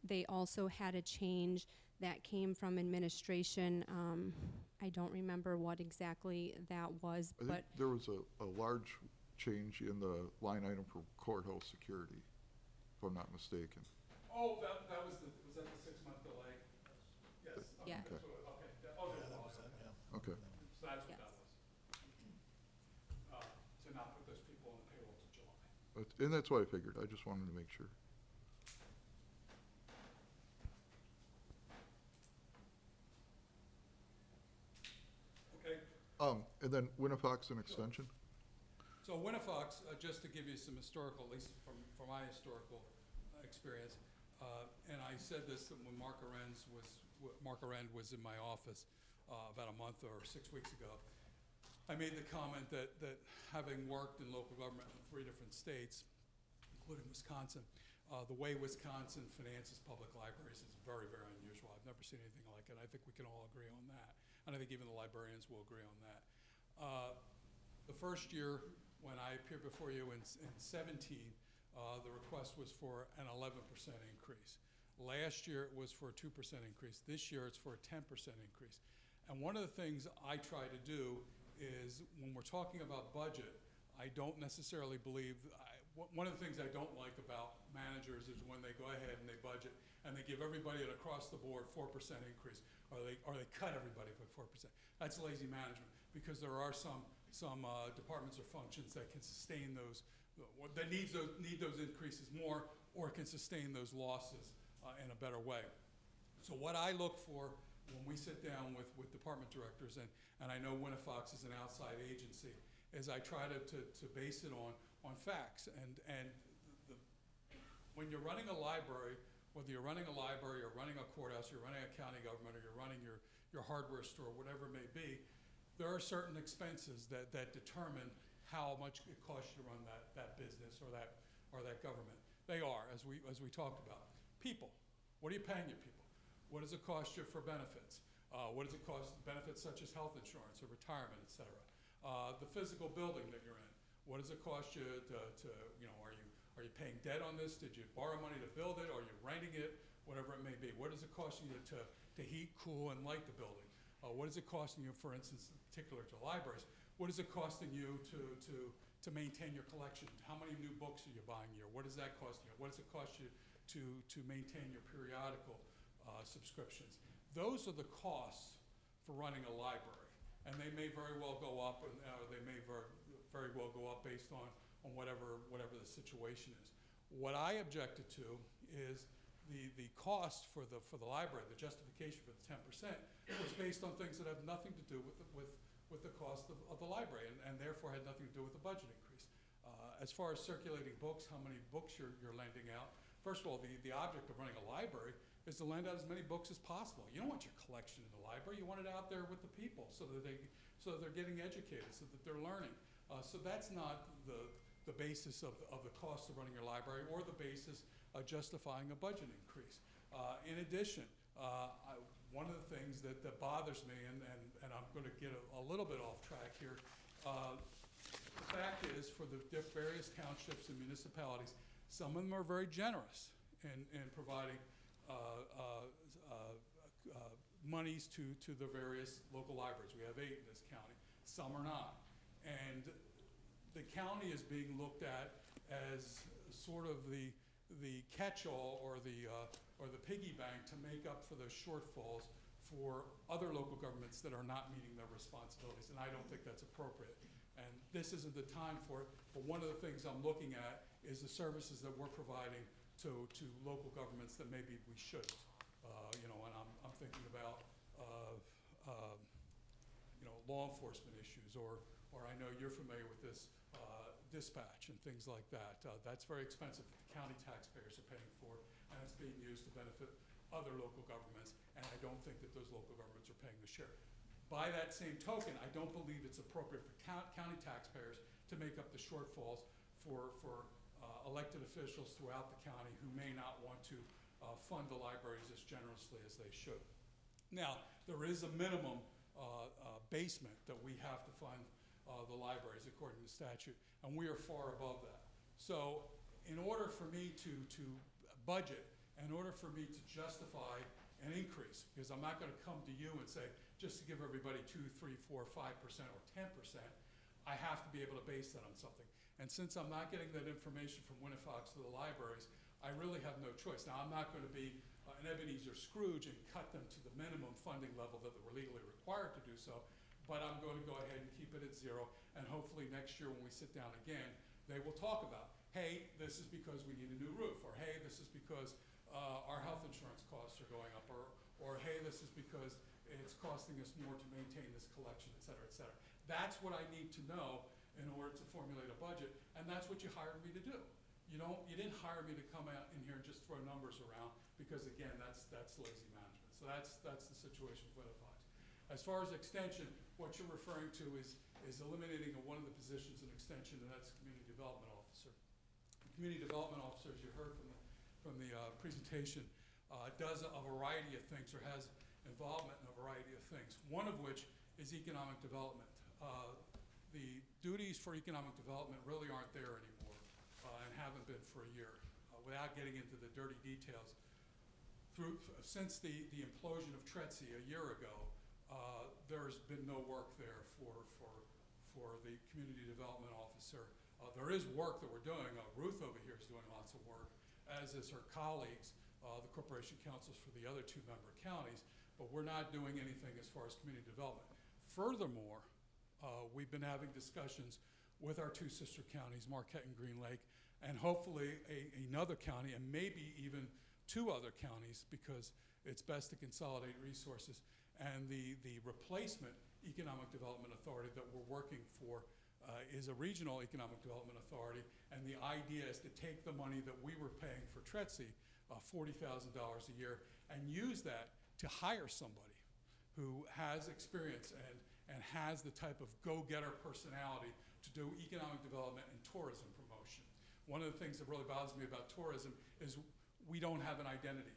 they also had a change that came from administration. I don't remember what exactly that was, I but think there was a large change in the line item for courthouse security, if I'm not mistaken. Oh, that was the 6-month delay? Yes. Yeah. That's what- okay. Oh, that was it, yeah. Okay. So that's what Yes. that was. To not put those people on the payroll till July. And that's what I figured. I just wanted to make sure. Okay. And then Winnifox and Extension? So Winnifox, just to give you some historical, at least from my historical experience, and I said this when Mark Arend was in my office about a month or 6 weeks ago. I made the comment that having worked in local government in 3 different states, including Wisconsin, the way Wisconsin finances public libraries is very, very unusual. I've never seen anything like it. I think we can all agree on that. And I think even the librarians will agree on that. The first year when I appeared before you in 17, the request was for an 11% increase. Last year it was for a 2% increase. This year it's for a 10% increase. And one of the things I try to do is when we're talking about budget, I don't necessarily believe, one of the things I don't like about managers is when they go ahead and they budget and they give everybody an across the board 4% increase, or they cut everybody by 4%. That's lazy management, because there are some departments or functions that can sustain those, that need those increases more, or can sustain those losses in a better way. So what I look for when we sit down with department directors, and I know Winnifox is an outside agency, is I try to base it on facts. And when you're running a library, whether you're running a library or running a courthouse, you're running a county government, or you're running your hardware store, whatever it may be, there are certain expenses that determine how much it costs you to run that business or that government. They are, as we talked about. People. What are you paying your people? What does it cost you for benefits? What does it cost, benefits such as health insurance or retirement, et cetera? The physical building that you're in. What does it cost you to are you paying debt on this? Did you borrow money to build it? Are you renting it? Whatever it may be. What does it cost you to heat, cool, and light the building? What is it costing you, for instance, in particular to libraries? What is it costing you to maintain your collection? How many new books are you buying a year? What is that costing you? What does it cost you to maintain your periodical subscriptions? Those are the costs for running a library, and they may very well go up, and they may very well go up based on whatever the situation is. What I objected to is the cost for the library, the justification for the 10%, was based on things that have nothing to do with the cost of the library, and therefore had nothing to do with the budget increase. As far as circulating books, how many books you're lending out, first of all, the object of running a library is to lend out as many books as possible. You don't want your collection in the library. You want it out there with the people so that they're getting educated, so that they're learning. So that's not the basis of the cost of running your library, or the basis of justifying a budget increase. In addition, one of the things that bothers me, and I'm going to get a little bit off track here, the fact is, for the various townships and municipalities, some of them are very generous in providing monies to the various local libraries. We have 8 in this county. Some are not. And the county is being looked at as sort of the catch-all or the piggy bank to make up for those shortfalls for other local governments that are not meeting their responsibilities. And I don't think that's appropriate. And this isn't the time for it. But one of the things I'm looking at is the services that we're providing to local governments that maybe we shouldn't. And I'm thinking about law enforcement issues, or I know you're familiar with this, dispatch and things like that. That's very expensive that the county taxpayers are paying for, and it's being used to benefit other local governments, and I don't think that those local governments are paying the share. By that same token, I don't believe it's appropriate for county taxpayers to make up the shortfalls for elected officials throughout the county who may not want to fund the libraries as generously as they should. Now, there is a minimum basement that we have to fund the libraries according to statute, and we are far above that. So in order for me to budget, in order for me to justify an increase, because I'm not going to come to you and say, just to give everybody 2, 3, 4, 5%, or 10%, I have to be able to base that on something. And since I'm not getting that information from Winnifox to the libraries, I really have no choice. Now, I'm not going to be an Ebenezer Scrooge and cut them to the minimum funding level that we're legally required to do so, but I'm going to go ahead and keep it at 0, and hopefully next year when we sit down again, they will talk about, hey, this is because we need a new roof, or hey, this is because our health insurance costs are going up, or hey, this is because it's costing us more to maintain this collection, et cetera, et cetera. That's what I need to know in order to formulate a budget, and that's what you hired me to do. You didn't hire me to come out in here and just throw numbers around, because again, that's lazy management. So that's the situation with Winnifox. As far as extension, what you're referring to is eliminating one of the positions in extension, and that's community development officer. The community development officer, as you heard from the presentation, does a variety of things, or has involvement in a variety of things, one of which is economic development. The duties for economic development really aren't there anymore, and haven't been for a year. Without getting into the dirty details, since the implosion of Tretzi a year ago, there's been no work there for the community development officer. There is work that we're doing. Ruth over here is doing lots of work, as is her colleagues, the corporation councils for the other 2 member counties, but we're not doing anything as far as community development. Furthermore, we've been having discussions with our 2 sister counties, Marquette and Green Lake, and hopefully another county, and maybe even 2 other counties, because it's best to consolidate resources. And the replacement economic development authority that we're working for is a regional economic development authority, and the idea is to take the money that we were paying for Tretzi, $40,000 a year, and use that to hire somebody who has experience and has the type of go-getter personality to do economic development and tourism promotion. One of the things that really bothers me about tourism is we don't have an identity.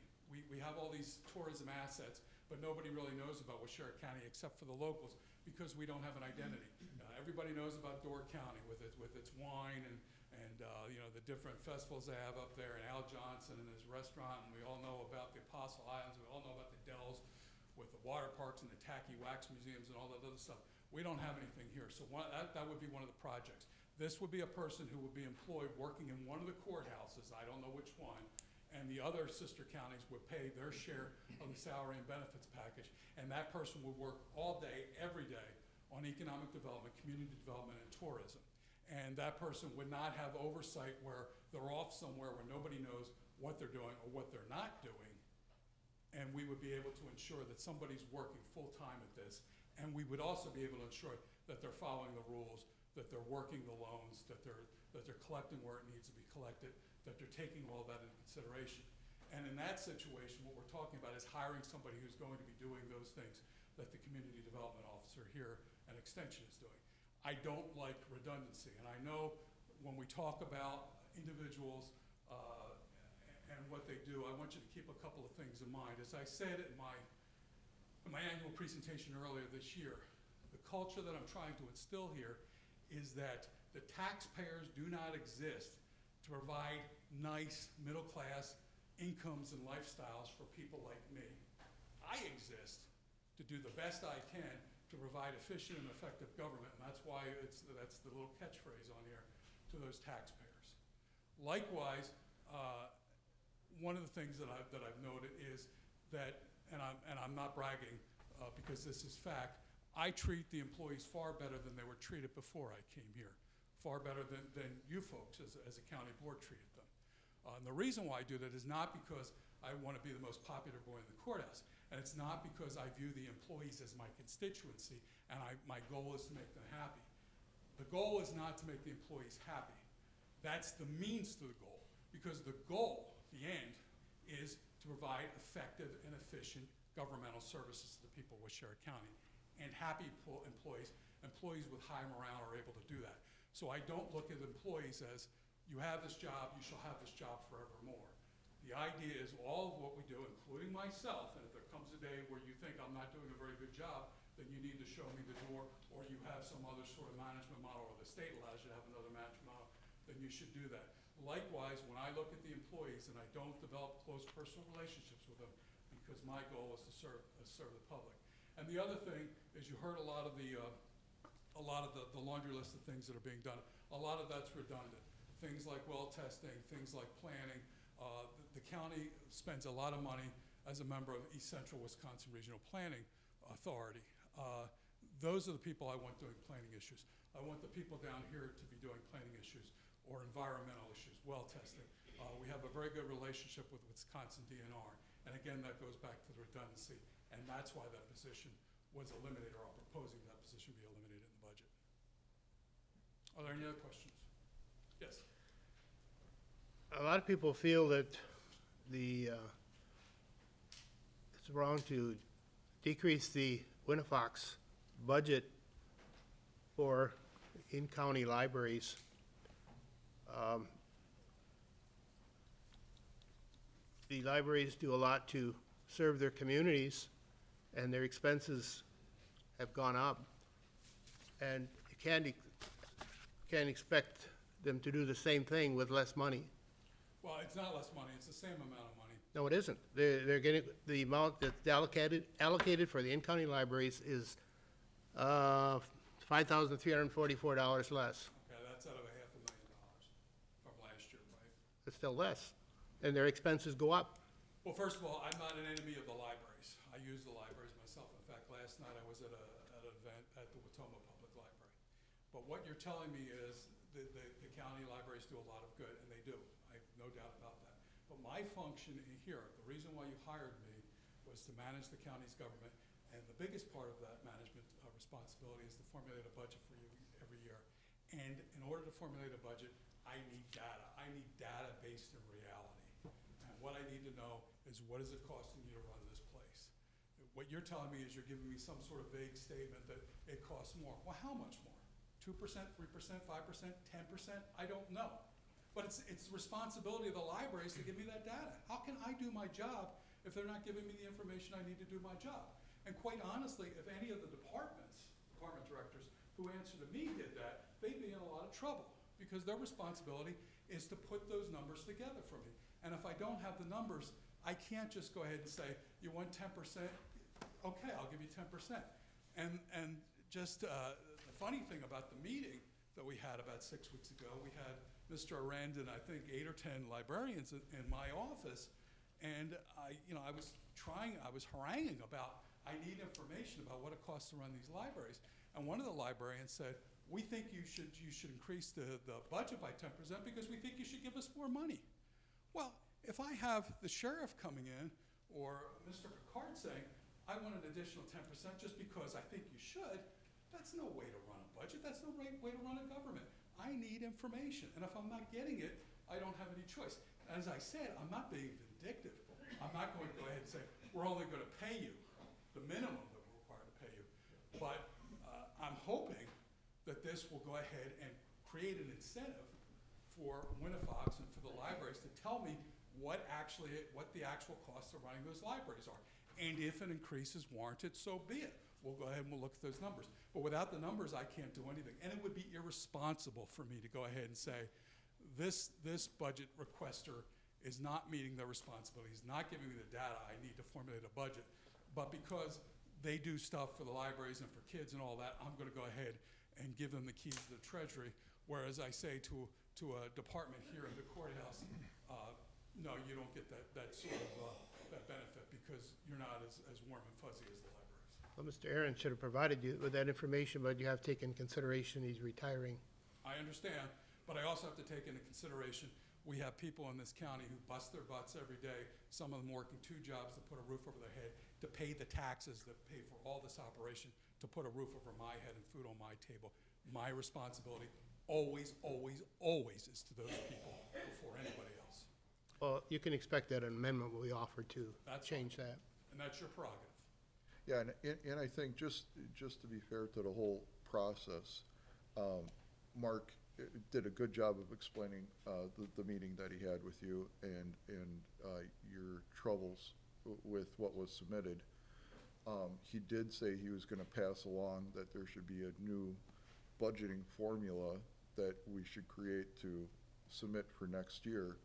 We have all these tourism assets, but nobody really knows about Waushara County except for the locals, because we don't have an identity. Everybody knows about Door County with its wine and the different festivals they have up there, and Al Johnson and his restaurant, and we all know about the Apostle Islands, we all know about the Dells with the water parks and the tacky wax museums and all that other stuff. We don't have anything here, so that would be one of the projects. This would be a person who would be employed working in one of the courthouses, I don't know which one, and the other sister counties would pay their share of the salary and benefits package, and that person would work all day, every day, on economic development, community development, and tourism. And that person would not have oversight where they're off somewhere where nobody knows what they're doing or what they're not doing, and we would be able to ensure that somebody's working full-time at this, and we would also be able to ensure that they're following the rules, that they're working the loans, that they're collecting where it needs to be collected, that they're taking all that into consideration. And in that situation, what we're talking about is hiring somebody who's going to be doing those things that the community development officer here at Extension is doing. I don't like redundancy, and I know when we talk about individuals and what they do, I want you to keep a couple of things in mind. As I said in my annual presentation earlier this year, the culture that I'm trying to instill here is that the taxpayers do not exist to provide nice middle-class incomes and lifestyles for people like me. I exist to do the best I can to provide efficient and effective government, and that's why that's the little catchphrase on here, to those taxpayers. Likewise, one of the things that I've noted is that, and I'm not bragging because this is fact, I treat the employees far better than they were treated before I came here, far better than you folks as a county board treated them. And the reason why I do that is not because I want to be the most popular boy in the courthouse, and it's not because I view the employees as my constituency and my goal is to make them happy. The goal is not to make the employees happy. That's the means to the goal, because the goal, the end, is to provide effective and efficient governmental services to the people of Waushara County. And happy employees with high morale are able to do that. So I don't look at employees as you have this job, you shall have this job forevermore. The idea is all of what we do, including myself, and if there comes a day where you think I'm not doing a very good job, then you need to show me the door, or you have some other sort of management model, or the state allows you to have another management model, then you should do that. Likewise, when I look at the employees and I don't develop close personal relationships with them, because my goal is to serve the public. And the other thing is, you heard a lot of the laundry list of things that are being done. A lot of that's redundant. Things like well testing, things like planning. The county spends a lot of money as a member of East Central Wisconsin Regional Planning Authority. Those are the people I want doing planning issues. I want the people down here to be doing planning issues or environmental issues, well testing. We have a very good relationship with Wisconsin DNR. And again, that goes back to the redundancy. And that's why that position was eliminated, or I'm proposing that position be eliminated in the budget. Are there any other questions? Yes. A lot of people feel that it's wrong to decrease the Winnifox budget for in-county libraries. The libraries do a lot to serve their communities, and their expenses have gone up. And you can't expect them to do the same thing with less money. Well, it's not less money, it's the same amount of money. No, it isn't. They're getting, the amount that's allocated for the in-county libraries is $5,344 less. Okay, that's out of $500,000 from last year, right? It's still less, and their expenses go up. Well, first of all, I'm not an enemy of the libraries. I use the libraries myself. In fact, last night I was at an event at the Watoma Public Library. But what you're telling me is the county libraries do a lot of good, and they do. I have no doubt about that. But my function in here, the reason why you hired me, was to manage the county's government, and the biggest part of that management responsibility is to formulate a budget for you every year. And in order to formulate a budget, I need data. I need data based in reality. And what I need to know is, what is it costing you to run this place? What you're telling me is you're giving me some sort of vague statement that it costs more. Well, how much more? 2%, 3%, 5%, 10%? I don't know. But it's the responsibility of the libraries to give me that data. How can I do my job if they're not giving me the information I need to do my job? And quite honestly, if any of the department directors who answer to me did that, they'd be in a lot of trouble, because their responsibility is to put those numbers together for me. And if I don't have the numbers, I can't just go ahead and say, you want 10%? Okay, I'll give you 10%. And just the funny thing about the meeting that we had about 6 weeks ago, we had Mr. Arand and I think 8 or 10 librarians in my office, and I was haranguing about, I need information about what it costs to run these libraries. And one of the librarians said, we think you should increase the budget by 10% because we think you should give us more money. Well, if I have the sheriff coming in, or Mr. Picard saying, I want an additional 10% just because I think you should, that's no way to run a budget. That's no way to run a government. I need information, and if I'm not getting it, I don't have any choice. As I said, I'm not being vindictive. I'm not going to go ahead and say, we're only going to pay you the minimum that we're required to pay you. But I'm hoping that this will go ahead and create an incentive for Winnifox and for the libraries to tell me what the actual costs of running those libraries are. And if an increase is warranted, so be it. We'll go ahead and we'll look at those numbers. But without the numbers, I can't do anything. And it would be irresponsible for me to go ahead and say, this budget requester is not meeting their responsibilities, not giving me the data I need to formulate a budget. But because they do stuff for the libraries and for kids and all that, I'm going to go ahead and give them the keys to the treasury. Whereas I say to a department here in the courthouse, no, you don't get that sort of that benefit because you're not as warm and fuzzy as the libraries. Well, Mr. Aaron should have provided you with that information, but you have taken consideration he's retiring. I understand, but I also have to take into consideration we have people in this county who bust their butts every day, some of them working 2 jobs to put a roof over their head, to pay the taxes that pay for all this operation, to put a roof over my head and food on my table. My responsibility always, always, always is to those people before anybody else. Well, you can expect that an amendment will be offered to change that. And that's your prerogative. Yeah, and I think just to be fair to the whole process, Mark did a good job of explaining the meeting that he had with you and your troubles with what was submitted. He did say he was going to pass along that there should be a new budgeting formula that we should create to submit for next year.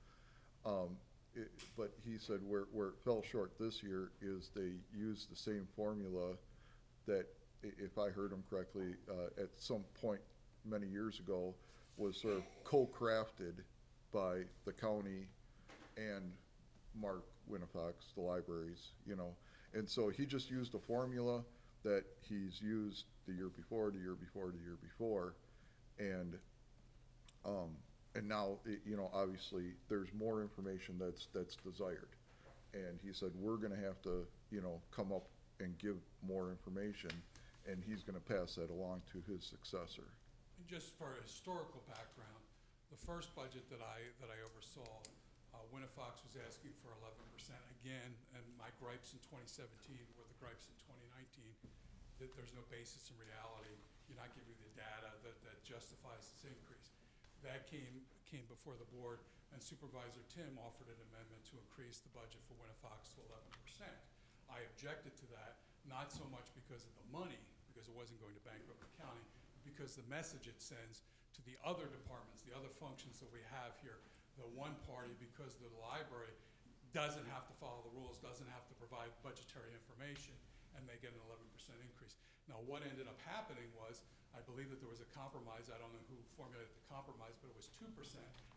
But he said where it fell short this year is they used the same formula that, if I heard him correctly, at some point many years ago was sort of co-crafted by the county and Mark Winnifox, the libraries, you know. And so he just used a formula that he's used the year before, the year before, the year before. And now, you know, obviously there's more information that's desired. And he said, we're gonna have to, you know, come up and give more information, and he's gonna pass that along to his successor. And just for historical background, the first budget that I oversaw, Winnifox was asking for 11% again, and my gripes in 2017 were the gripes in 2019, that there's no basis in reality. You're not giving the data that justifies this increase. That came before the board, and Supervisor Tim offered an amendment to increase the budget for Winnifox to 11%. I objected to that, not so much because of the money, because it wasn't going to bankrupt the county, but because the message it sends to the other departments, the other functions that we have here. The one party, because the library doesn't have to follow the rules, doesn't have to provide budgetary information, and they get an 11% increase. Now, what ended up happening was, I believe that there was a compromise. I don't know who formulated the compromise, but it was 2%,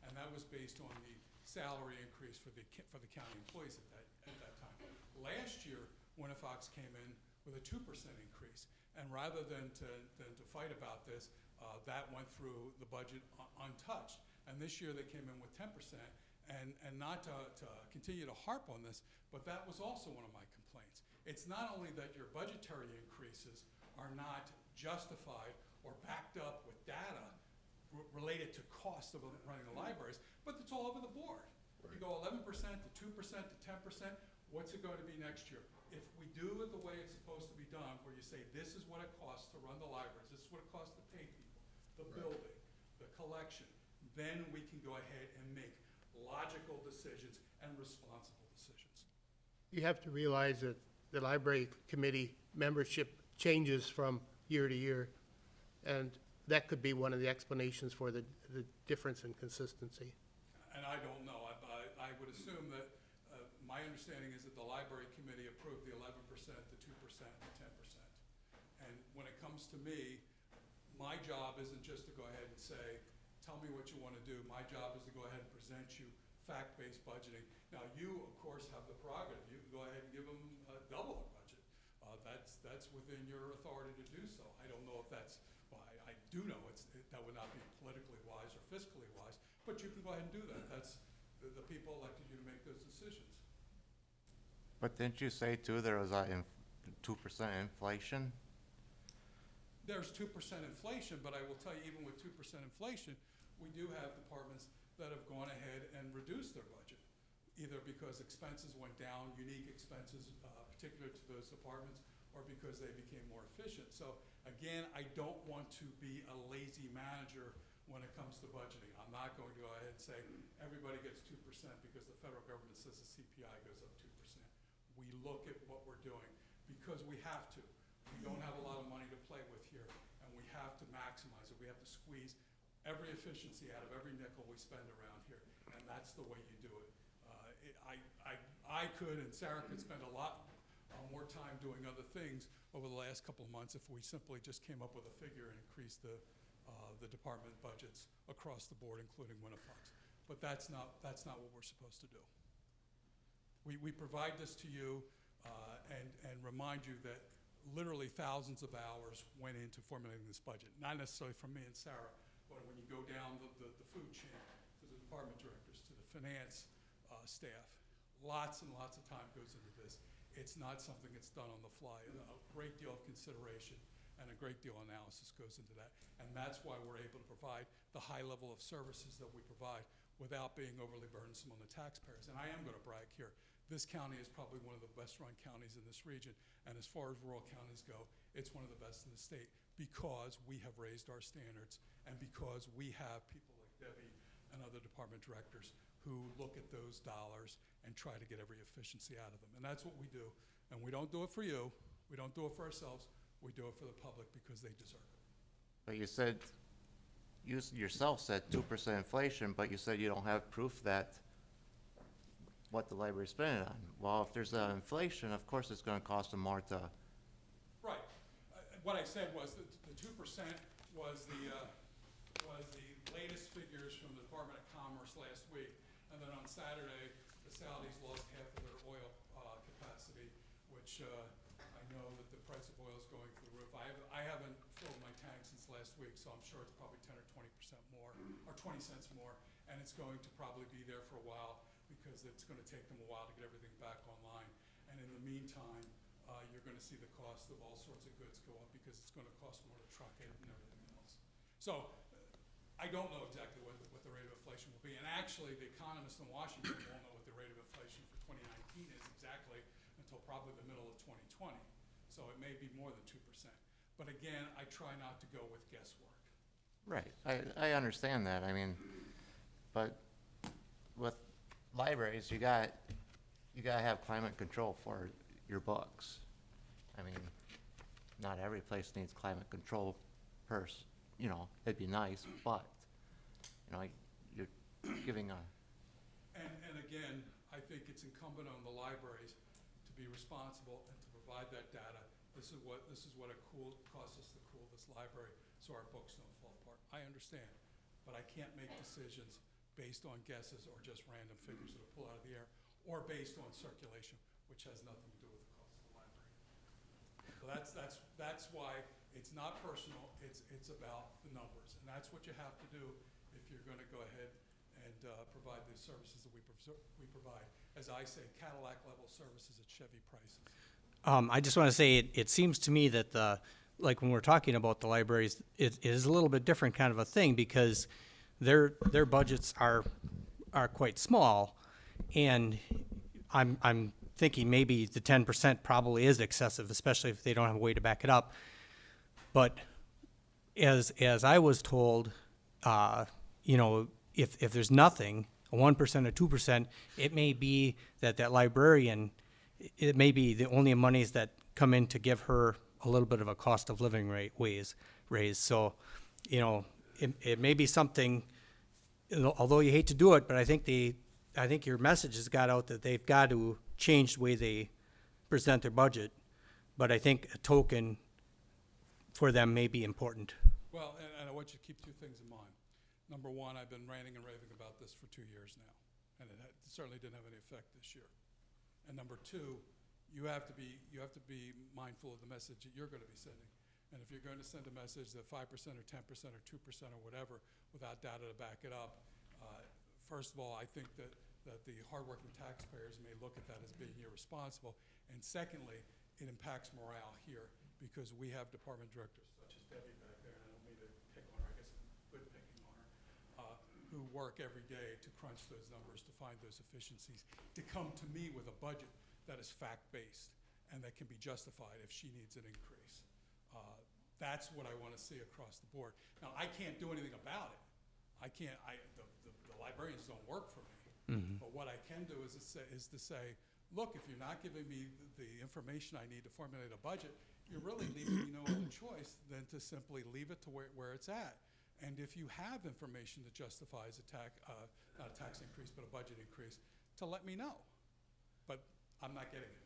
and that was based on the salary increase for the county employees at that time. Last year, Winnifox came in with a 2% increase, and rather than to fight about this, that went through the budget untouched. And this year they came in with 10%, and not to continue to harp on this, but that was also one of my complaints. It's not only that your budgetary increases are not justified or backed up with data related to cost of running the libraries, but it's all over the board. Right. You go 11% to 2% to 10%, what's it going to be next year? If we do it the way it's supposed to be done, where you say this is what it costs to run the libraries, this is what it costs to pay people, the building, the collection, then we can go ahead and make logical decisions and responsible decisions. You have to realize that the library committee membership changes from year to year, and that could be one of the explanations for the difference in consistency. And I don't know. I would assume that my understanding is that the library committee approved the 11%, the 2%, and 10%. And when it comes to me, my job isn't just to go ahead and say, tell me what you want to do. My job is to go ahead and present you fact-based budgeting. Now, you, of course, have the prerogative. You can go ahead and give them double the budget. That's within your authority to do so. I don't know if that's, well, I do know that would not be politically wise or fiscally wise, but you can go ahead and do that. That's the people elected you to make those decisions. But didn't you say, too, there was a 2% inflation? There's 2% inflation, but I will tell you, even with 2% inflation, we do have departments that have gone ahead and reduced their budget, either because expenses went down, unique expenses particular to those departments, or because they became more efficient. So again, I don't want to be a lazy manager when it comes to budgeting. I'm not going to go ahead and say everybody gets 2% because the federal government says the CPI goes up 2%. We look at what we're doing because we have to. We don't have a lot of money to play with here, and we have to maximize it. We have to squeeze every efficiency out of every nickel we spend around here, and that's the way you do it. I could, and Sarah could spend a lot more time doing other things over the last couple of months if we simply just came up with a figure and increased the department budgets across the board, including Winnifox. But that's not what we're supposed to do. We provide this to you and remind you that literally thousands of hours went into formulating this budget. Not necessarily from me and Sarah, but when you go down the food chain, to the department directors, to the finance staff, lots and lots of time goes into this. It's not something that's done on the fly. A great deal of consideration and a great deal of analysis goes into that. And that's why we're able to provide the high level of services that we provide without being overly burdensome on the taxpayers. And I am going to brag here. This county is probably one of the best run counties in this region. And as far as rural counties go, it's one of the best in the state because we have raised our standards and because we have people like Debbie and other department directors who look at those dollars and try to get every efficiency out of them. And that's what we do. And we don't do it for you. We don't do it for ourselves. We do it for the public because they deserve it. But you said, you yourself said 2% inflation, but you said you don't have proof that what the library's spending on. Well, if there's inflation, of course it's gonna cost them more to. Right. What I said was that the 2% was the latest figures from the Department of Commerce last week. And then on Saturday, the Saudis lost half of their oil capacity, which I know that the price of oil is going through the roof. I haven't filled my tank since last week, so I'm sure it's probably 10 or 20% more, or 20 cents more, and it's going to probably be there for a while because it's going to take them a while to get everything back online. And in the meantime, you're going to see the cost of all sorts of goods go up because it's going to cost more to truck it and everything else. So I don't know exactly what the rate of inflation will be. And actually, the economists in Washington won't know what the rate of inflation for 2019 is exactly until probably the middle of 2020. So it may be more than 2%. But again, I try not to go with guesswork. Right, I understand that, I mean, but with libraries, you gotta have climate control for your books. I mean, not every place needs climate control you know, it'd be nice, but, you know, you're giving a. And again, I think it's incumbent on the libraries to be responsible and to provide that data. This is what it costs us to cool this library so our books don't fall apart. I understand, but I can't make decisions based on guesses or just random figures that are pulled out of the air, or based on circulation, which has nothing to do with the cost of the library. So that's why it's not personal, it's about the numbers. And that's what you have to do if you're going to go ahead and provide the services that we provide. As I say, Cadillac level services at Chevy prices. I just want to say it seems to me that like when we're talking about the libraries, it is a little bit different kind of a thing because their budgets are quite small, and I'm thinking maybe the 10% probably is excessive, especially if they don't have a way to back it up. But as I was told, you know, if there's nothing, a 1% or 2%, it may be that librarian, it may be the only monies that come in to give her a little bit of a cost of living raise. So, you know, it may be something, although you hate to do it, but I think your message has got out that they've got to change the way they present their budget. But I think a token for them may be important. Well, and I want you to keep two things in mind. Number one, I've been ranting and raving about this for 2 years now, and it certainly didn't have any effect this year. And number two, you have to be mindful of the message that you're going to be sending. And if you're going to send a message that 5% or 10% or 2% or whatever without data to back it up, first of all, I think that the hardworking taxpayers may look at that as being irresponsible. And secondly, it impacts morale here because we have department directors such as Debbie back there, and I don't mean to pick on her, I guess I'm good picking on her, who work every day to crunch those numbers, to find those efficiencies, to come to me with a budget that is fact-based and that can be justified if she needs an increase. That's what I want to see across the board. Now, I can't do anything about it. The librarians don't work for me. Mm-hmm. But what I can do is to say, look, if you're not giving me the information I need to formulate a budget, you're really leaving me no other choice than to simply leave it to where it's at. And if you have information that justifies not a tax increase, but a budget increase, to let me know. But I'm not getting it.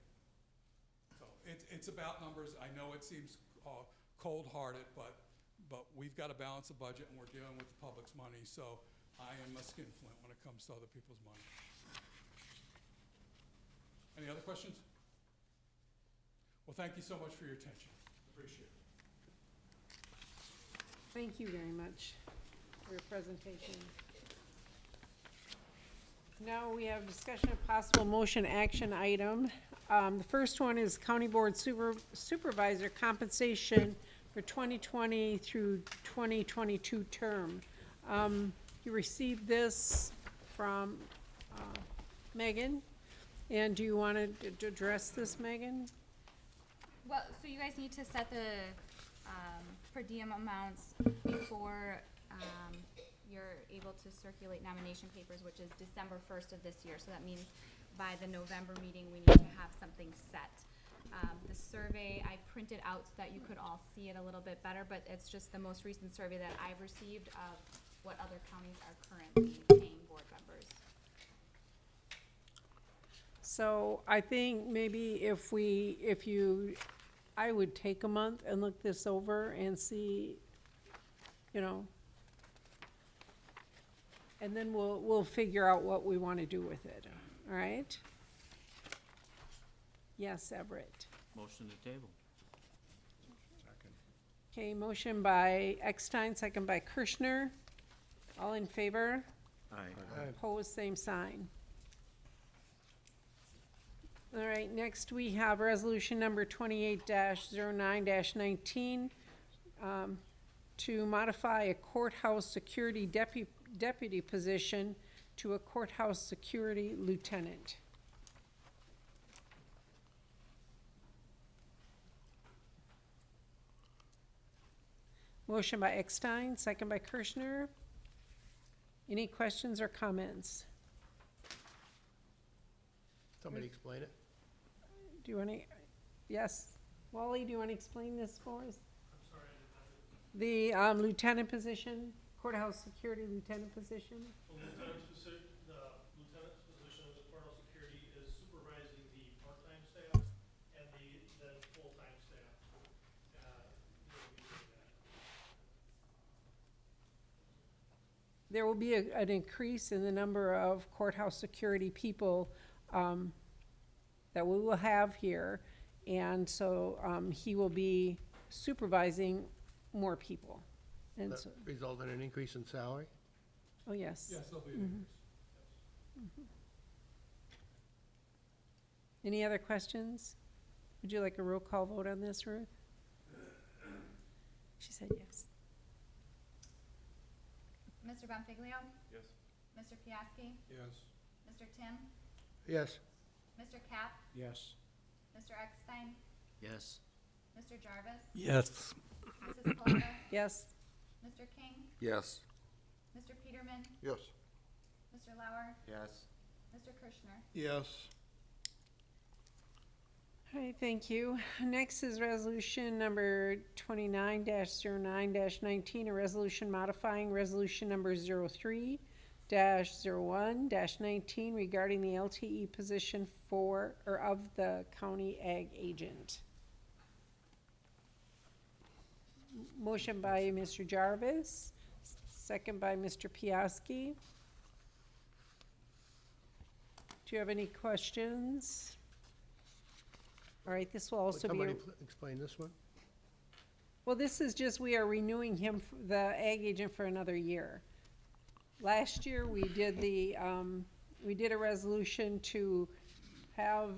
So it's about numbers. I know it seems cold-hearted, but we've got to balance the budget, and we're dealing with the public's money. So I am a skinflint when it comes to other people's money. Any other questions? Well, thank you so much for your attention. Appreciate it. Thank you very much for your presentation. Now we have discussion of possible motion action item. The first one is County Board Supervisor compensation for 2020 through 2022 term. You received this from Megan, and do you want to address this, Megan? Well, so you guys need to set the per diem amounts before, you're able to circulate nomination papers, which is December 1st of this year. So that means by the November meeting, we need to have something set. The survey I printed out so that you could all see it a little bit better, but it's just the most recent survey that I've received of what other counties are currently paying board members. So I think maybe I would take a month and look this over and see, and then we'll figure out what we want to do with it, all right? Yes, Everett. Motion to table. Okay, motion by Eckstein, second by Kirschner. All in favor? Aye. Opposed, same sign. All right, next we have resolution number 28-09-19, to modify a courthouse security deputy position to a courthouse security lieutenant. Motion by Eckstein, second by Kirschner. Any questions or comments? Somebody explain it? Do you want to, yes, Wally, do you want to explain this for us? I'm sorry, I didn't have it. The lieutenant position, courthouse security lieutenant position? The lieutenant's position of the courthouse security is supervising the part-time staff and the full-time staff. There will be an increase in the number of courthouse security people that we will have here. And so he will be supervising more people. And That so, result in an increase in salary? oh, yes. Yes, there'll be an Mhm. increase. Any other questions? Would you like a roll call vote on this, Ruth? She said yes. Mr. Bonfiglio? Yes. Mr. Piaski? Yes. Mr. Tim? Yes. Mr. Cap? Yes. Mr. Eckstein? Yes. Mr. Jarvis? Yes. Mrs. Poletta? Yes. Mr. King? Yes. Mr. Peterman? Yes. Mr. Lauer? Yes. Mr. Kirschner? Yes. All right, thank you. Next is resolution number 29-09-19, a resolution modifying resolution number 03-01-19 regarding the LTE position for, or of the county ag agent. Motion by Mr. Jarvis, second by Mr. Piaski. Do you have any questions? All right, this will Would also be, somebody explain this one? well, this is just, we are renewing him, the ag agent, for another year. Last year, we did we did a resolution to have,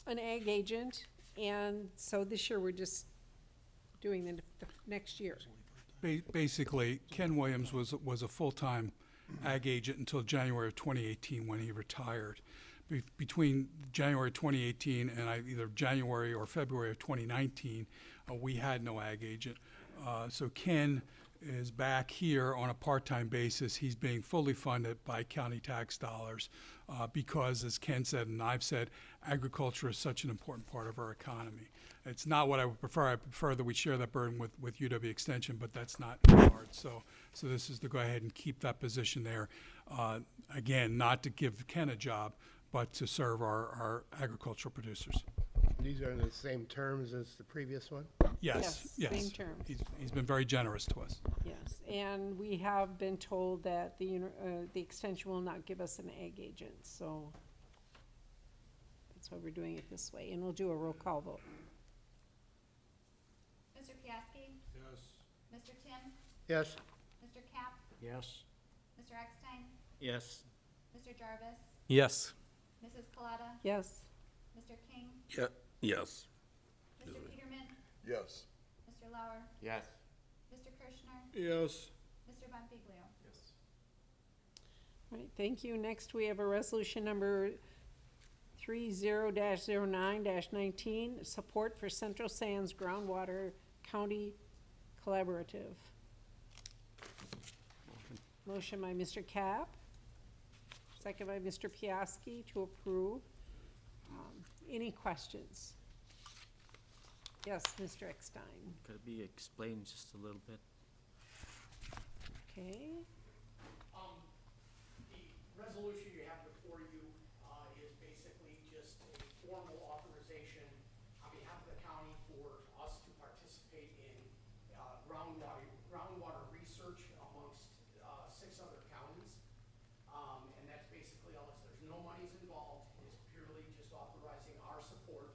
an ag agent, and so this year, we're just doing the next year. Basically, Ken Williams was a full-time ag agent until January of 2018 when he retired. Between January 2018 and either January or February of 2019, we had no ag agent. So Ken is back here on a part-time basis. He's being fully funded by county tax dollars because, as Ken said and I've said, agriculture is such an important part of our economy. It's not what I would prefer. I prefer that we share that burden with UW Extension, but that's not hard. So this is to go ahead and keep that position there. Again, not to give Ken a job, but to serve our agricultural producers. These are in the same terms as the previous one? Yes, Yes, yes. same terms. He's been very generous to us. Yes, and we have been told that the extension will not give us an ag agent, so that's why we're doing it this way, and we'll do a roll call vote. Mr. Piaski? Yes. Mr. Tim? Yes. Mr. Cap? Yes. Mr. Eckstein? Yes. Mr. Jarvis? Yes. Mrs. Poletta? Yes. Mr. King? Yes. Mr. Peterman? Yes. Mr. Lauer? Yes. Mr. Kirschner? Yes. Mr. Bonfiglio? Yes. All right, thank you. Next, we have a resolution number 30-09-19, support for Central Sands groundwater County Collaborative. Motion by Mr. Cap, second by Mr. Piaski to approve. Any questions? Yes, Mr. Eckstein. Could it be explained just a little bit? Okay. The resolution you have before you is basically just a formal authorization on behalf of the county for us to participate in groundwater research amongst 6 other counties. And that's basically all. There's no monies involved. It's purely just authorizing our support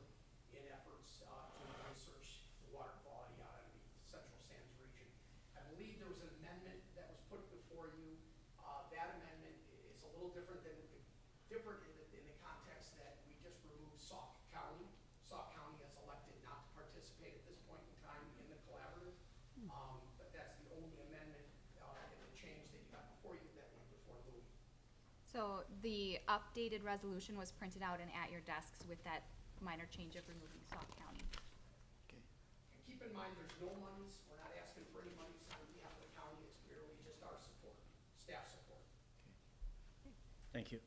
in efforts to research the water quality out in the Central Sands region. I believe there was an amendment that was put before you. That amendment is a little different in the context that we just removed Sauk County. Sauk County has elected not to participate at this point in time in the collaborative. But that's the only amendment and the change that you got before you that went before Louis. So the updated resolution was printed out and at your desks with that minor change of removing Sauk County. And keep in mind, there's no monies. We're not asking for any monies on behalf of the county. It's purely just our support, staff support. Thank you.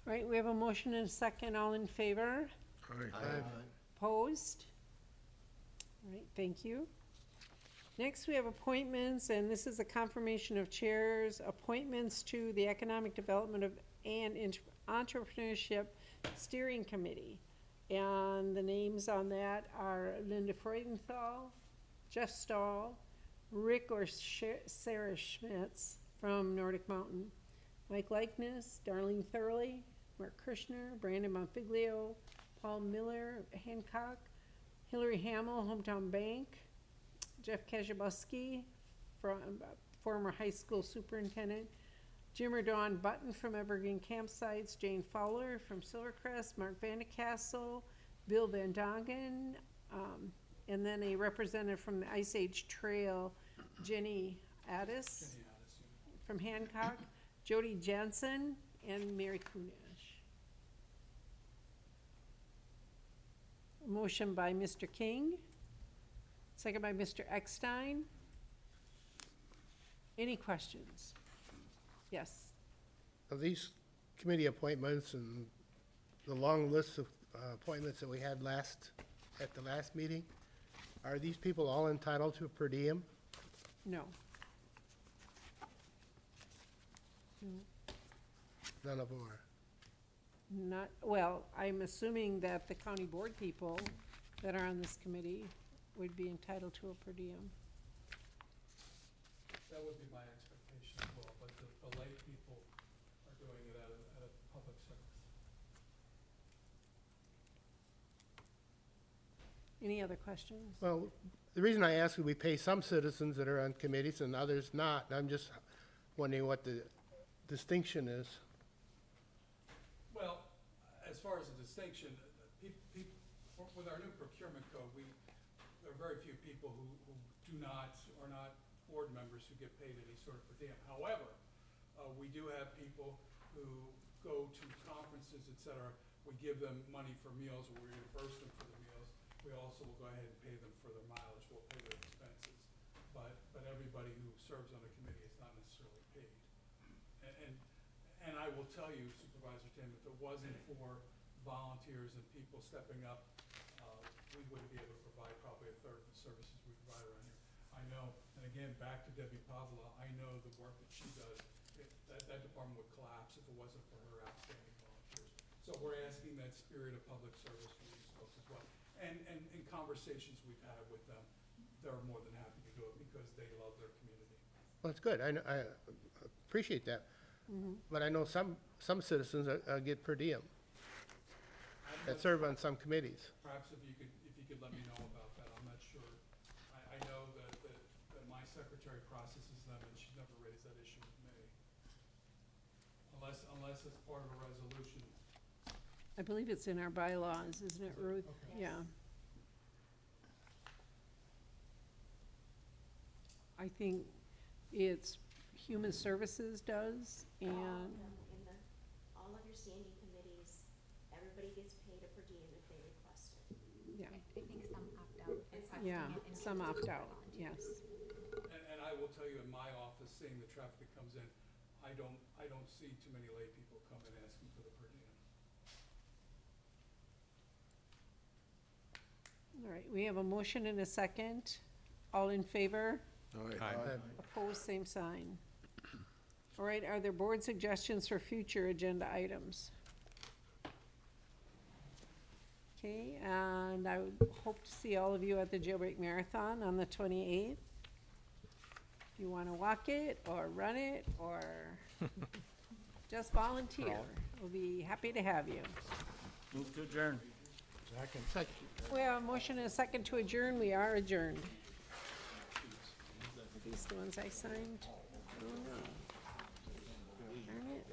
All right, we have a motion and a second. All in favor? Opposed? All right, thank you. Next, we have appointments, and this is a confirmation of chairs, appointments to the Economic Development and Entrepreneurship Steering Committee. And the names on that are Linda Freudenthal, Jeff Stahl, Rick or Sarah Schmitz from Nordic Mountain, Mike Likeness, Darlene Thurley, Mark Kirschner, Brandon Monfiglio, Paul Miller, Hancock, Hillary Hamill, Hometown Bank, Jeff Kajabuski, from former high school superintendent, Jim or Dawn Button from Evergreen Campsites, Jane Fowler from Silvercrest, Mark Vandecastle, Bill Van Dongen, and then a representative from the Ice Age Trail, Jenny Addis from Hancock, Jody Jensen, and Mary Kunish. Motion by Mr. King, second by Mr. Eckstein. Any questions? Yes. Of these committee appointments and the long list of appointments that we had at the last meeting, are these people all entitled to a per diem? No. None of them are. Not, well, I'm assuming that the county board people that are on this committee would be entitled to a per diem. That would be my expectation as well, but the lay people are doing it at a public service. Any other questions? Well, the reason I ask is we pay some citizens that are on committees and others not. And I'm just wondering what the distinction is. Well, as far as the distinction, with our new procurement code, there are very few people who are not board members who get paid any sort of per diem. However, we do have people who go to conferences, et cetera. We give them money for meals, or we reimburse them for the meals. We also will go ahead and pay them for their mileage. We'll pay their expenses. But everybody who serves on a committee is not necessarily paid. And I will tell you, Supervisor Tim, if it wasn't for volunteers and people stepping up, we wouldn't be able to provide probably a third of the services we provide around here. I know, and again, back to Debbie Pavla, I know the work that she does, that department would collapse if it wasn't for her outstanding volunteers. So we're asking that spirit of public service from these folks as well. And in conversations we've had with them, they're more than happy to do it because they love their community. Well, that's good. I appreciate that. Mm-hmm. But I know some citizens get per diem that serve on some committees. Perhaps if you could let me know about that, I'm not sure. I know that my secretary processes them and she's never raised that issue with me. Unless it's part of a resolution. I believe it's in our bylaws, isn't it, Ruth? Okay. Yeah. I think it's Human Services does, and All of your standing committees, everybody gets paid a per diem if they request it. yeah. I think some opt out Yeah, some opt out, yes. And I will tell you, in my office, seeing the traffic that comes in, I don't see too many lay people come in asking for the per diem. All right, we have a motion and a second. All in favor? Aye. Opposed, same sign. All right, are there board suggestions for future agenda items? Okay, and I would hope to see all of you at the Jailbreak Marathon on the 28th. If you want to walk it, or run it, or just volunteer, we'll be happy to have you. Move to adjourn. Second. We have a motion and a second to adjourn. We are adjourned. Are these the ones I signed? Oh, no. Darn it.